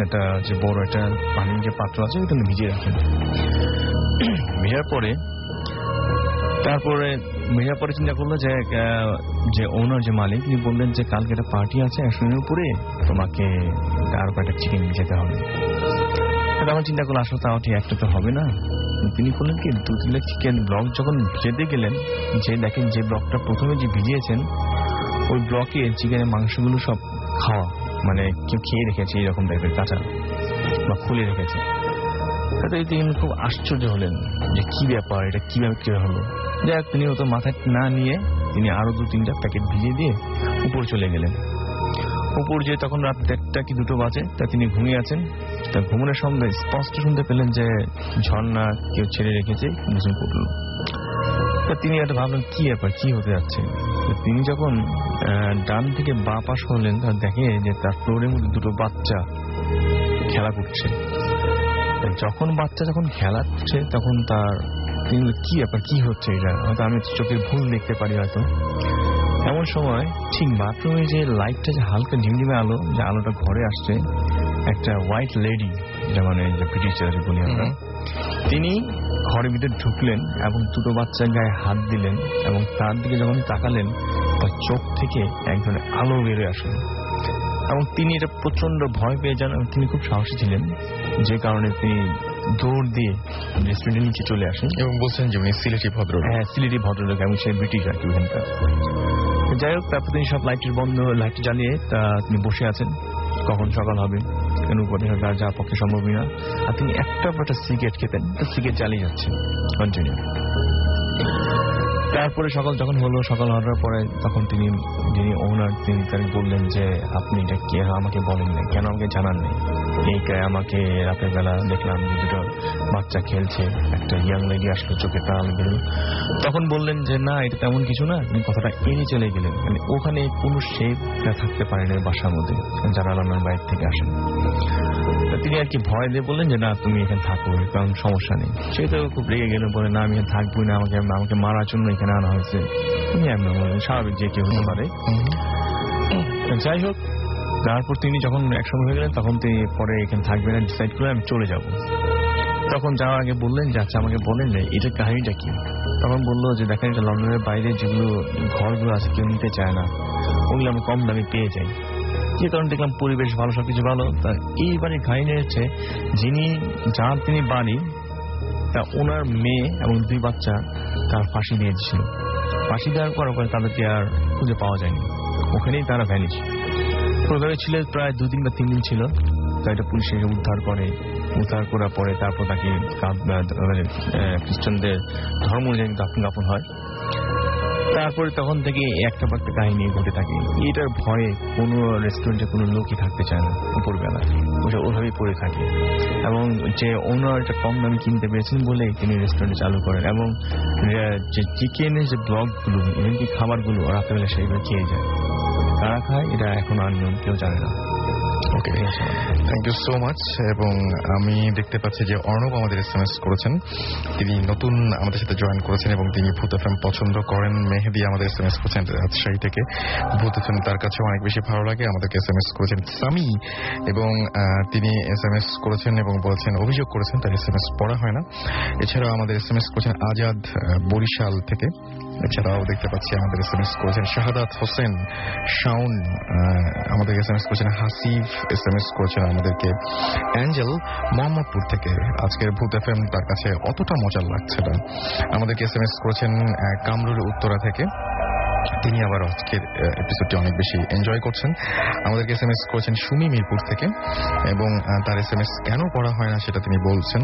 একটা যে বড় একটা পানির যে পাত্র আছে ওইটা ভিজিয়ে রাখেন। ভেজার পরে চিন্তা করলো যে ওনার যে মালিক, তিনি বললেন যে কালকে একটা পার্টি আছে 100 উপরে, তোমাকে আরো কয়েকটা চিকেন যেতে হবে। আমার চিন্তা করলো আসলে তাও ঠিক একটা তো হবে না। তিনি করলেন কি, 2-3 চিকেন ব্লক যখন ভিজেতে গেলেন, যে দেখেন যে ব্লকটা প্রথমে যে ভিজিয়েছেন ওই ব্লকে চিকেনের মাংসগুলো সব খাওয়া, মানে কেউ খেয়ে রেখেছে এইরকম টাইপের, কাঁচা বা খুলে রেখেছে। তাতে তিনি খুব আশ্চর্য হলেন যে কি ব্যাপার, এটা কিভাবে হলো। যাই হোক, তিনি অত মাথায় না নিয়ে তিনি আরো 2-3টা প্যাকেট ভিজিয়ে দিয়ে উপরে চলে গেলেন। উপর যে তখন রাত 1:30 কি 2টো বাজে, তা তিনি ঘুমিয়ে আছেন। তা ঘুমনের সন্ধ্যায় স্পষ্ট শুনতে পেলেন যে ঝর্ণা কেউ ছেড়ে রেখেছে, গোসল করলো। তা তিনি একটা ভাবলেন কি ব্যাপার, কি হতে যাচ্ছে। তিনি যখন ডান থেকে বাঁ পাশ হলেন, তা দেখে যে তার ফ্লোরের মধ্যে 2টো বাচ্চা খেলা করছে। যখন বাচ্চা খেলা করছে তখন তার কি ব্যাপার, কি হচ্ছে এটা, হয়তো আমি চোখের ভুল দেখতে পারি হয়তো। এমন সময় ঠিক বাথরুমে যে লাইটটা, যে হালকা ঝিমঝিমে আলো, যে আলোটা ঘরে আসছে, একটা হোয়াইট লেডি, যেটা মানে যে ব্রিটিশ বলি আমরা, তিনি ঘরের ভিতরে ঢুকলেন এবং 2টো বাচ্চার গায়ে হাত দিলেন এবং তার দিকে যখন তাকালেন, তার চোখ থেকে এক ধরনের আলো বেরোয় আসলেন এবং তিনি এটা প্রচন্ড ভয় পেয়ে যান। এবং তিনি খুব সাহসী ছিলেন, যে কারণে তিনি দৌড় দিয়ে রেস্টুরেন্টের নিচে চলে আসেন এবং বলছেন যে উনি সিলেটি ভদ্রলোক। হ্যাঁ, সিলেটি ভদ্রলোক এবং সে ব্রিটিশ আর কি ওখানকার। যাই হোক, তারপর তিনি সব লাইট জ্বালিয়ে তিনি বসে আছেন, কখন সকাল হবে, কেন উপরে যা পক্ষে সম্ভবই না। আর তিনি একটা সিগারেট খেতেন, সিগারেট জ্বালিয়ে যাচ্ছেন কন্টিনিউ। তারপরে সকাল যখন হলো, সকাল হওয়ার পরে তখন তিনি, যিনি ওনার, তিনি তাকে বললেন যে আপনি এটা কি আমাকে বলেন না, কেন আমাকে জানান নেই? এই আমাকে রাতের বেলা দেখলাম 2টো বাচ্চা খেলছে, একটা ইয়াং লেডি আসলো, চোখে তাল গেল। তখন বললেন যে না, এটা তেমন কিছু না, তিনি কথাটা এড়িয়ে চলে গেলেন। মানে ওখানে কোনো শেপ থাকতে পারে না বাসার মধ্যে, যারা আমার বাইরে থেকে আসেন। তিনি আর কি ভয় দিয়ে বললেন যে না, তুমি এখানে থাকো, কারণ সমস্যা নেই। সে তো খুব রেগে গেল, বলে না আমি এখানে থাকবোই না, আমাকে মারার জন্য এখানে আনা হয়েছে। তিনি স্বাভাবিক যে কেউ হতে পারে। যাই হোক, তারপর তিনি যখন একসঙ্গে হয়ে গেলেন, তখন তিনি পরে এখানে থাকবেন না, ডিসাইড করে আমি চলে যাব। তখন যাওয়ার আগে বললেন যে আচ্ছা আমাকে বলেন যে এটা কাহিনীটা কি। তখন বললো যে দেখেন, এটা লন্ডনের বাইরে যেগুলো ঘরগুলো আছে কেউ নিতে চায় না, ওগুলো আমি কম দামে পেয়ে যাই, যে কারণে দেখলাম পরিবেশ ভালো, সবকিছু ভালো। তা এই বাড়ির কাহিনী হচ্ছে, তিনি বাড়ি, তা ওনার মেয়ে এবং 2 বাচ্চা তার ফাঁসি দিয়ে দিয়েছিল। ফাঁসি দেওয়ার পর ওখানে তাদেরকে আর খুঁজে পাওয়া যায়নি, ওখানেই তারা ভ্যানিশ। প্রভাবে ছিল প্রায় 2 দিন বা 3 দিন ছিল। তাই এটা পুলিশ এসে উদ্ধার করার পরে তারপর তাকে খ্রিস্টানদের ধর্ম অনুযায়ী দাফন হয়। তারপরে তখন থেকে একটা পর একটা কাহিনী ঘটে থাকে। এটার ভয়ে কোনো রেস্টুরেন্টে কোনো লোকই থাকতে চায় না উপরবেলা, ওটা ওভাবেই পড়ে থাকে। এবং যে ওনার এটা কম দামে কিনতে পেরেছেন বলে তিনি রেস্টুরেন্টে চালু করেন। এবং যে চিকেনের যে ব্লকগুলো, এমনকি খাবারগুলো রাতেবেলা সেইগুলো খেয়ে যায়। কারা খায় এটা এখন আর কেউ জানে না। ওকে, থ্যাংক ইউ সো মাচ। এবং আমি দেখতে পাচ্ছি যে অর্ণব আমাদের SMS করেছেন, তিনি নতুন আমাদের সাথে জয়েন করেছেন এবং তিনি ভূত FM পছন্দ করেন। মেহেদি আমাদের SMS করেছেন রাজশাহী থেকে, ভূত FM তার কাছে অনেক বেশি ভালো লাগে। আমাদেরকে SMS করেছেন সামি, এবং তিনি SMS করেছেন এবং বলছেন, অভিযোগ করেছেন তার SMS পড়া হয় না। এছাড়াও আমাদের SMS করেছেন আজাদ বরিশাল থেকে। এছাড়াও দেখতে পাচ্ছি আমাদের SMS করেছেন শাহাদাত হোসেন শাউন, আমাদের SMS করেছেন হাসিফ, SMS করেছেন আমাদেরকে অ্যাঞ্জেল মোহাম্মদপুর থেকে। আজকের ভূত FM তার কাছে অতটা মজার লাগছে না। আমাদেরকে SMS করেছেন কামরুল উত্তরা থেকে, তিনি আবার আজকের এপিসোডটি অনেক বেশি এনজয় করছেন। আমাদেরকে SMS করেছেন সুমি মিরপুর থেকে, এবং তার SMS কেন পড়া হয় না সেটা তিনি বলছেন,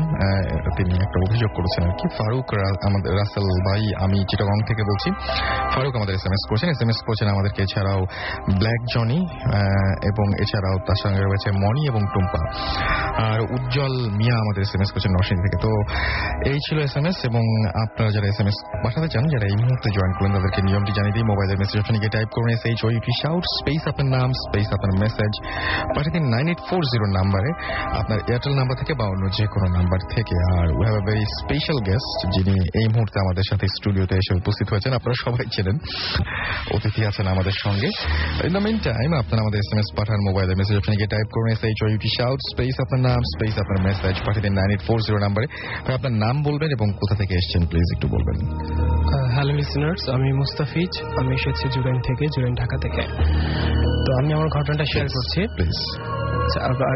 তিনি একটা অভিযোগ করেছেন আর কি। ফারুক আমাদের রাসেল ভাই, আমি চিটাগং থেকে বলছি। ফারুক আমাদের SMS করেছেন আমাদেরকে। এছাড়াও ব্ল্যাক জনি, এবং এছাড়াও তার সঙ্গে রয়েছে মনি এবং টুম্পা, আর উজ্জ্বল মিয়া আমাদের SMS করেছেন নরসিংদী থেকে। তো এই ছিল SMS। এবং আপনারা যারা SMS পাঠাতে চান, যারা এই মুহূর্তে জয়েন করলেন, তাদেরকে নিয়মটি জানিয়ে দিই। মোবাইলের মেসেজ অপশনে গিয়ে টাইপ করুন SHOUT শাউট, স্পেস আপনার নাম, স্পেস আপনার মেসেজ, পাঠিয়ে দিন 9840 নাম্বারে, আপনার এয়ারটেল নাম্বার থেকে বা অন্য যে কোনো নাম্বার থেকে। আর we have a very special guest, যিনি এই মুহূর্তে আমাদের সাথে স্টুডিওতে এসে উপস্থিত হয়েছেন। আপনারা সবাই চেনেন, অতিথি আছেন আমাদের সঙ্গে। ইন দ্য মিন টাইম আপনারা আমাদের SMS পাঠান, মোবাইলের মেসেজ অপশনে গিয়ে টাইপ করুন SHOUT শাউট, স্পেস আপনার নাম, স্পেস আপনার মেসেজ, পাঠিয়ে দিন 9840 নাম্বারে। আপনার নাম বলবেন এবং কোথা থেকে এসেছেন প্লিজ একটু বলবেন। হ্যালো লিসনার্স, আমি মুস্তাফিজ, আমি এসেছি জুরাইন থেকে, জুরাইন ঢাকা থেকে। তো আমি আমার ঘটনাটা শেয়ার করছি প্লিজ।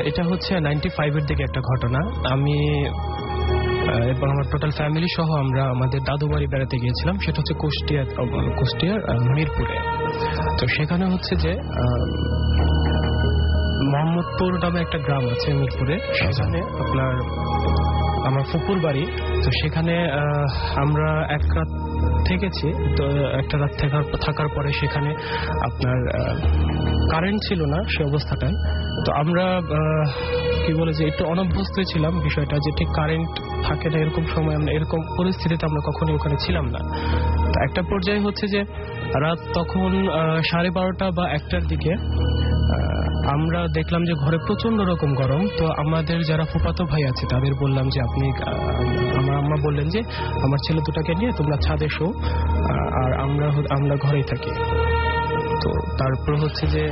এটা হচ্ছে 95-এর দিকে একটা ঘটনা। আমি এবং আমার টোটাল ফ্যামিলি সহ আমরা আমাদের দাদু বাড়ি বেড়াতে গিয়েছিলাম। সেটা হচ্ছে কুষ্টিয়ার মিরপুরে। তো সেখানে হচ্ছে যে মোহাম্মদপুর নামে একটা গ্রাম আছে মিরপুরে, সেখানে আপনার আমার ফুপুর বাড়ি। তো সেখানে আমরা এক রাত থেকেছি। তো একটা রাত থাকার পরে সেখানে আপনার কারেন্ট ছিল না সে অবস্থাটায়। তো আমরা কি বলে যে একটু অনভ্যস্ত ছিলাম বিষয়টা, যে ঠিক কারেন্ট থাকে না এরকম সময়, আমরা এরকম পরিস্থিতিতে আমরা কখনোই ওখানে ছিলাম না। তো একটা পর্যায়ে হচ্ছে যে রাত তখন 12:30 বা 1টার দিকে আমরা দেখলাম যে ঘরে প্রচন্ড রকম গরম। তো আমাদের যারা ফুফাতো ভাই আছে তাদের বললাম যে আপনি, আমার আম্মা বললেন যে আমার ছেলে দুটাকে নিয়ে তোমরা ছাদে শো, আর আমরা ঘরেই থাকি। তো তারপর হচ্ছে যে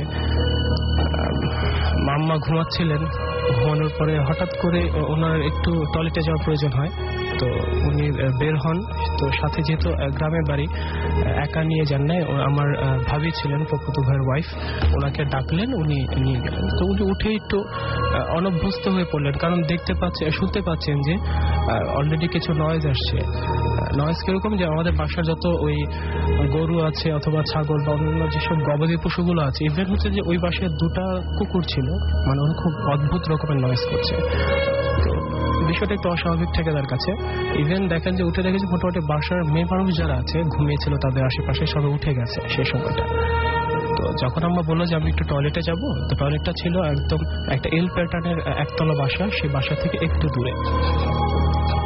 মাম্মা ঘুমাচ্ছিলেন, ঘুমানোর পরে হঠাৎ করে ওনার একটু টয়লেটে যাওয়ার প্রয়োজন হয়। তো উনি বের হন। তো সাথে যেহেতু গ্রামের বাড়ি, একা নিয়ে যান নাই, আমার ভাবি ছিলেন ফুফাতো ভাইয়ের ওয়াইফ, ওনাকে ডাকলেন, উনি নিয়ে গেলেন। তো উনি উঠে একটু অনভ্যস্ত হয়ে পড়লেন, কারণ শুনতে পাচ্ছেন যে অলরেডি কিছু নয়েজ আসছে। নয়েজ কিরকম, যে আমাদের বাসার যত ওই গরু আছে অথবা ছাগল বা অন্যান্য যেসব গবাদি পশুগুলো আছে, ইভেন হচ্ছে যে ওই বাসায় 2টা কুকুর ছিল, মানে ওরা খুব অদ্ভুত রকমের নয়েজ করছে। তো বিষয়টা একটু অস্বাভাবিক থেকে তার কাছে। ইভেন দেখেন যে উঠে দেখেছে মোটামুটি বাসার মেয়ে মানুষ যারা আছে ঘুমিয়েছিল তাদের আশেপাশে সবাই উঠে গেছে সেই সময়টা। তো যখন আম্মা বললো যে আমি একটু টয়লেটে যাব, তো টয়লেটটা ছিল একদম একটা এল প্যাটার্নের একতলা বাসা, সেই বাসা থেকে একটু দূরে।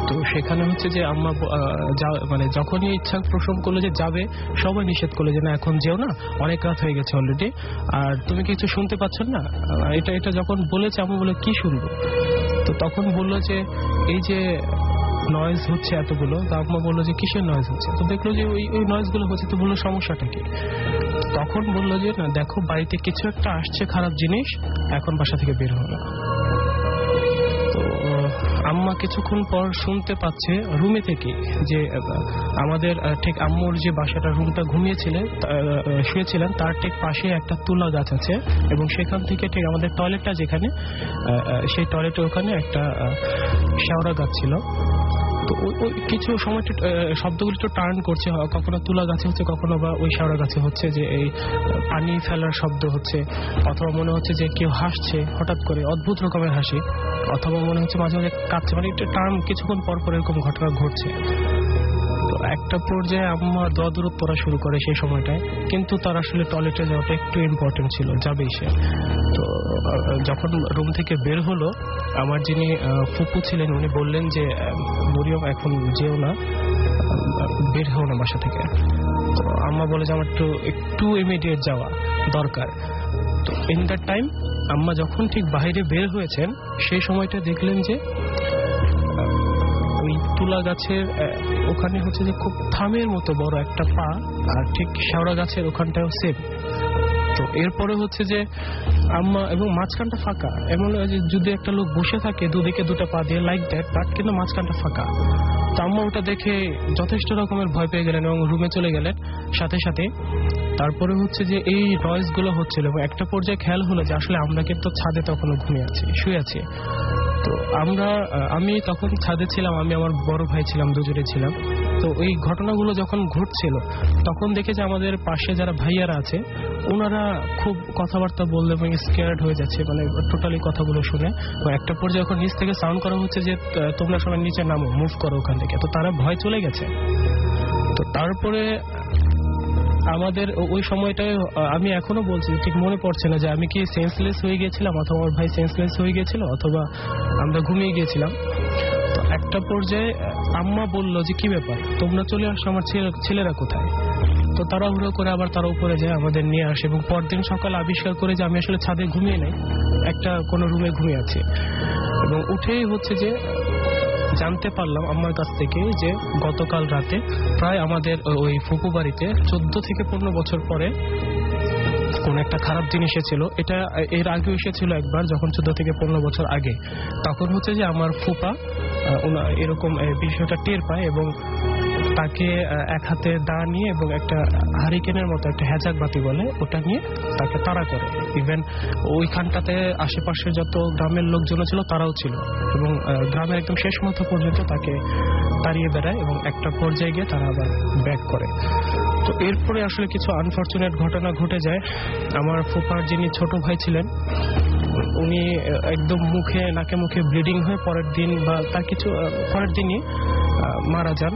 তো সেখানে হচ্ছে যে আম্মা মানে যখনই ইচ্ছা পোষণ করলো যে যাবে, সবাই নিষেধ করলো যে না এখন যেও না, অনেক রাত হয়ে গেছে অলরেডি, আর তুমি কিছু শুনতে পাচ্ছেন না। এটা যখন বলেছে আম্মা বলে কি শুনবো, তো তখন বললো যে এই যে নয়েজ হচ্ছে এতগুলো। তো আম্মা বললো যে কিসের নয়েজ হচ্ছে, তো দেখলো যে ওই নয়েজগুলো হচ্ছে। তো বললো সমস্যাটা কি, তখন বললো যে না দেখো বাড়িতে কিছু একটা আসছে খারাপ জিনিস, এখন বাসা থেকে বের হলো না। তো আম্মা কিছুক্ষণ পর শুনতে পাচ্ছে রুমে থেকে যে আমাদের ঠিক আম্মুর যে বাসাটা রুমটা শুয়েছিলেন তার ঠিক পাশে একটা তুলা গাছ আছে, এবং সেখান থেকে ঠিক আমাদের টয়লেটটা যেখানে, সেই টয়লেটের ওখানে একটা শেওড়া গাছ ছিল। তো ওই কিছু সময় শব্দগুলো একটু টার্ন করছে, কখনো তুলা গাছে হচ্ছে, কখনো বা ওই শেওড়া গাছে হচ্ছে, যে এই পানি ফেলার শব্দ হচ্ছে, অথবা মনে হচ্ছে যে কেউ হাসছে হঠাৎ করে অদ্ভুত রকমের হাসি, অথবা মনে হচ্ছে মাঝে মাঝে কাঁদছে, মানে একটা টার্ন কিছুক্ষণ পর পর এরকম ঘটনা ঘটছে। তো একটা পর্যায়ে আম্মা দোয়া-দরুদ পড়া শুরু করে সেই সময়টায়, কিন্তু তার আসলে টয়লেটে যাওয়াটা একটু ইম্পর্টেন্ট ছিল, যাবেই সে। তো যখন রুম থেকে বের হলো, আমার যিনি ফুপু ছিলেন উনি বললেন যে মরিয়ম এখন যেও না, বের হও না বাসা থেকে। তো আম্মা বলে যে আমার একটু ইমিডিয়েট যাওয়া দরকার। তো ইন দ্যাট টাইম আম্মা যখন ঠিক বাইরে বের হয়েছেন, সেই সময়টা দেখলেন যে ওই তুলা গাছের ওখানে হচ্ছে যে খুব থামের মতো বড় একটা পা, আর ঠিক শেওড়া গাছের ওখানটাও সেম। তো এরপরে হচ্ছে যে আম্মা, এবং মাঝখানটা ফাঁকা, এমন যদি একটা লোক বসে থাকে দুদিকে 2টা পা দিয়ে লাইক দ্যাট, বাট কিন্তু মাঝখানটা ফাঁকা। তো আম্মা ওটা দেখে যথেষ্ট রকমের ভয় পেয়ে গেলেন এবং রুমে চলে গেলেন সাথে সাথে। তারপরে হচ্ছে যে এই নয়েজ গুলো হচ্ছিল, এবং একটা পর্যায়ে খেয়াল হলো যে আসলে আমরা কিন্তু ছাদে তখনও শুয়ে আছি। তো আমি তখন ছাদে ছিলাম, আমি আমার বড় ভাই ছিলাম, দুজনে ছিলাম। তো ওই ঘটনাগুলো যখন ঘটছিল তখন দেখে যে আমাদের পাশে যারা ভাইয়ারা আছে ওনারা খুব কথাবার্তা বললে এবং স্কেয়ার্ড হয়ে যাচ্ছে, মানে টোটালি কথাগুলো শুনে। একটা পর্যায়ে যখন নিচ থেকে সাউন্ড করা হচ্ছে যে তোমরা সবাই নিচে নামো, মুভ করো ওখান থেকে, তো তারা ভয় চলে গেছে। তো তারপরে আমাদের ওই সময়টায় আমি এখনো বলছি, ঠিক মনে পড়ছে না যে আমি কি সেন্সলেস হয়ে গিয়েছিলাম, অথবা আমার ভাই সেন্সলেস হয়ে গিয়েছিল, অথবা আমরা ঘুমিয়ে গিয়েছিলাম। তো একটা পর্যায়ে আম্মা বললো যে কি ব্যাপার, তোমরা চলে আসো, আমার ছেলেরা কোথায়? তো তারা হুড়ো করে আবার তারা উপরে যায়, আমাদের নিয়ে আসে, এবং পরদিন সকালে আবিষ্কার করে যে আমি আসলে ছাদে ঘুমিয়ে নেই, একটা কোনো রুমে ঘুমিয়ে আছি। এবং উঠেই হচ্ছে যে জানতে পারলাম আম্মার কাছ থেকে যে গতকাল রাতে প্রায় আমাদের ওই ফুপু বাড়িতে 14 থেকে 15 বছর পরে কোন একটা খারাপ জিনিস এসেছিল। এটা এর আগে এসেছিল একবার, যখন 14 থেকে 15 বছর আগে। তখন হচ্ছে যে আমার ফুপা এরকম বিষয়টা টের পায়, এবং তাকে এক হাতে দা নিয়ে এবং একটা হারিকেনের মতো একটা হ্যাজাক বাতি বলে ওটা নিয়ে তাকে তাড়া করে। ইভেন ওইখানটাতে আশেপাশে যত গ্রামের লোকজন ছিল তারাও ছিল, এবং গ্রামের একদম শেষ মাথা পর্যন্ত তাকে তাড়িয়ে বেড়ায়, এবং একটা পর্যায়ে গিয়ে তারা আবার ব্যাক করে। তো এরপরে আসলে কিছু আনফরচুনেট ঘটনা ঘটে যায়। আমার ফুপার যিনি ছোট ভাই ছিলেন উনি একদম নাকে মুখে ব্লিডিং হয়ে পরের দিন বা তার কিছু পরের দিনই মারা যান।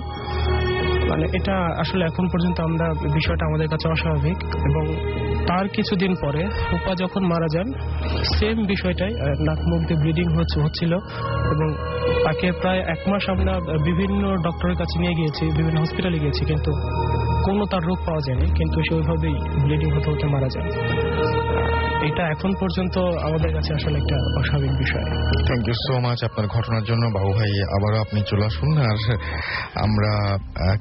মানে এটা আসলে এখন পর্যন্ত আমরা বিষয়টা আমাদের কাছে অস্বাভাবিক। এবং তার কিছুদিন পরে ফুপা যখন মারা যান সেম বিষয়টাই, নাক মুখ দিয়ে ব্লিডিং হচ্ছিল এবং তাকে প্রায় 1 মাস আমরা বিভিন্ন ডক্টরের কাছে নিয়ে গিয়েছি, বিভিন্ন হসপিটালে গিয়েছি, কিন্তু কোনো তার রোগ পাওয়া যায়নি, কিন্তু সে ওইভাবেই ব্লিডিং হতে হতে মারা যান। এটা এখন পর্যন্ত আমাদের কাছে আসলে একটা অস্বাভাবিক বিষয়। থ্যাংক ইউ সো মাচ আপনার ঘটনার জন্য বাবু ভাই। আবারও আপনি চলে আসুন। আর আমরা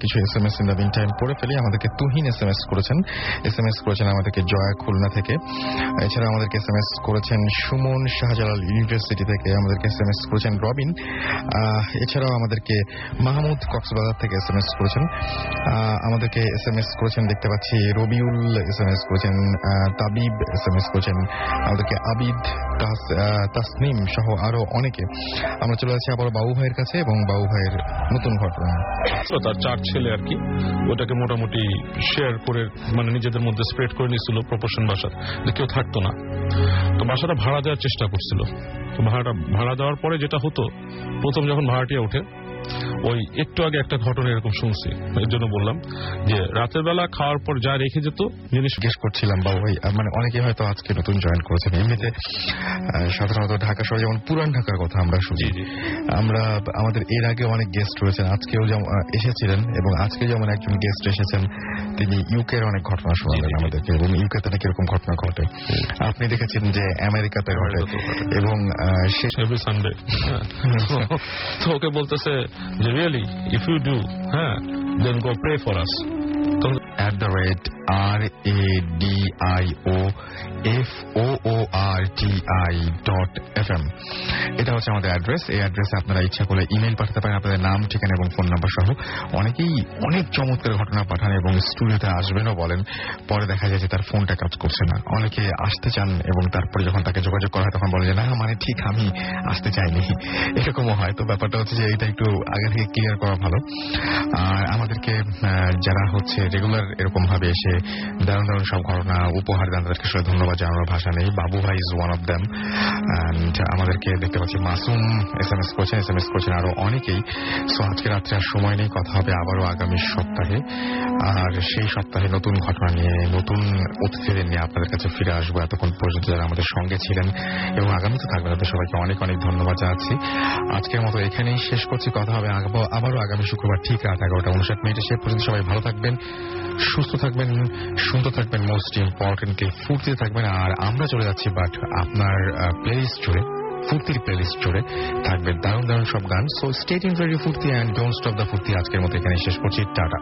কিছু SMS in the meantime পড়ে ফেলি। আমাদেরকে তুহিন SMS করেছেন আমাদেরকে জয়া খুলনা থেকে। এছাড়া আমাদেরকে SMS করেছেন সুমন শাহজালাল ইউনিভার্সিটি থেকে। আমাদেরকে SMS করেছেন রবিন। এছাড়াও আমাদেরকে মাহমুদ কক্সবাজার থেকে SMS করেছেন। আমাদেরকে SMS করেছেন দেখতে পাচ্ছি রবিউল SMS করেছেন, তাবিব SMS করেছেন, আমাদেরকে আবিদ, তাসনিম সহ আরো অনেকে। আমরা চলে যাচ্ছি আবার বাবু ভাইয়ের কাছে এবং বাবু ভাইয়ের নতুন ঘটনা। তার 4 ছেলে আর কি ওটাকে মোটামুটি শেয়ার করে মানে নিজেদের মধ্যে স্প্রেড করে নিয়েছিল প্রপোর্শন বাসার, যে কেউ থাকতো না। তো বাসাটা ভাড়া দেওয়ার চেষ্টা করছিল। তো ভাড়া দেওয়ার পরে যেটা হতো, প্রথম যখন ভাড়াটিয়া ওঠে ওই একটু আগে একটা ঘটনা এরকম শুনছি, এর জন্য বললাম যে রাতের বেলা খাওয়ার পর যা রেখে যেত জিনিস জিজ্ঞেস করছিলাম বাবু ভাই, মানে অনেকে হয়তো আজকে নতুন জয়েন করেছেন। এমনিতে সাধারণত ঢাকা শহরে যেমন পুরান ঢাকার কথা আমরা শুনি, আমরা আমাদের এর আগে অনেক গেস্ট রয়েছেন, আজকেও যেমন এসেছিলেন এবং আজকে যেমন একজন গেস্ট এসেছেন, তিনি ইউকের অনেক ঘটনা শোনালেন আমাদেরকে এবং ইউকেতে নাকি এরকম ঘটনা ঘটে। আপনি দেখেছেন যে আমেরিকাতে ঘটে এবং এভরি সানডে। তো ওকে বলতেছে যে really if you do then go pray for us. @radioforti.fm এটা হচ্ছে আমাদের অ্যাড্রেস। এই অ্যাড্রেসে আপনারা ইচ্ছা করলে ইমেল পাঠাতে পারেন আপনাদের নাম, ঠিকানা এবং ফোন নাম্বার সহ। অনেকেই অনেক চমৎকার ঘটনা পাঠান এবং স্টুডিওতে আসবেনও বলেন, পরে দেখা যায় যে তার ফোনটা কাজ করছে না। অনেকে আসতে চান এবং তারপরে যখন তাকে যোগাযোগ করা হয় তখন বলে যে না মানে ঠিক আমি আসতে চাইনি, এরকমও হয়। তো ব্যাপারটা হচ্ছে যে এটা একটু আগে থেকে ক্লিয়ার করা ভালো। আর আমাদেরকে যারা হচ্ছে রেগুলার এরকম ভাবে এসে দারুণ দারুণ সব ঘটনা উপহার দেন, তাদেরকে আসলে ধন্যবাদ জানানোর ভাষা নেই। বাবু ভাই ইজ ওয়ান অফ দ্যাম। আমাদেরকে দেখতে পাচ্ছি মাসুম SMS করছেন আরো অনেকেই। সো আজকে রাত্রে আর সময় নেই, কথা হবে আবারও আগামী সপ্তাহে। আর সেই সপ্তাহে নতুন ঘটনা নিয়ে, নতুন অতিথিদের নিয়ে আপনাদের কাছে ফিরে আসবো। এতক্ষণ পর্যন্ত যারা আমাদের সঙ্গে ছিলেন এবং আগামীতে থাকবেন তাদের সবাইকে অনেক অনেক ধন্যবাদ জানাচ্ছি। আজকের মতো এখানেই শেষ করছি। কথা হবে আবারও আগামী শুক্রবার ঠিক রাত 11:59। সে পর্যন্ত সবাই ভালো থাকবেন, সুস্থ থাকবেন, সুন্দর থাকবেন, মোস্ট ইম্পর্টেন্টলি ফুর্তিতে থাকবেন। আর আমরা চলে যাচ্ছি বাট আপনার প্লেলিস্ট জুড়ে, ফুর্তির প্লেলিস্ট জুড়ে থাকবে দারুণ দারুণ সব গান। সো স্টে টিউনড ফর ফুর্তি অ্যান্ড ডোন্ট স্টপ দ্য ফুর্তি। আজকের মতো এখানে শেষ করছি। টাটা।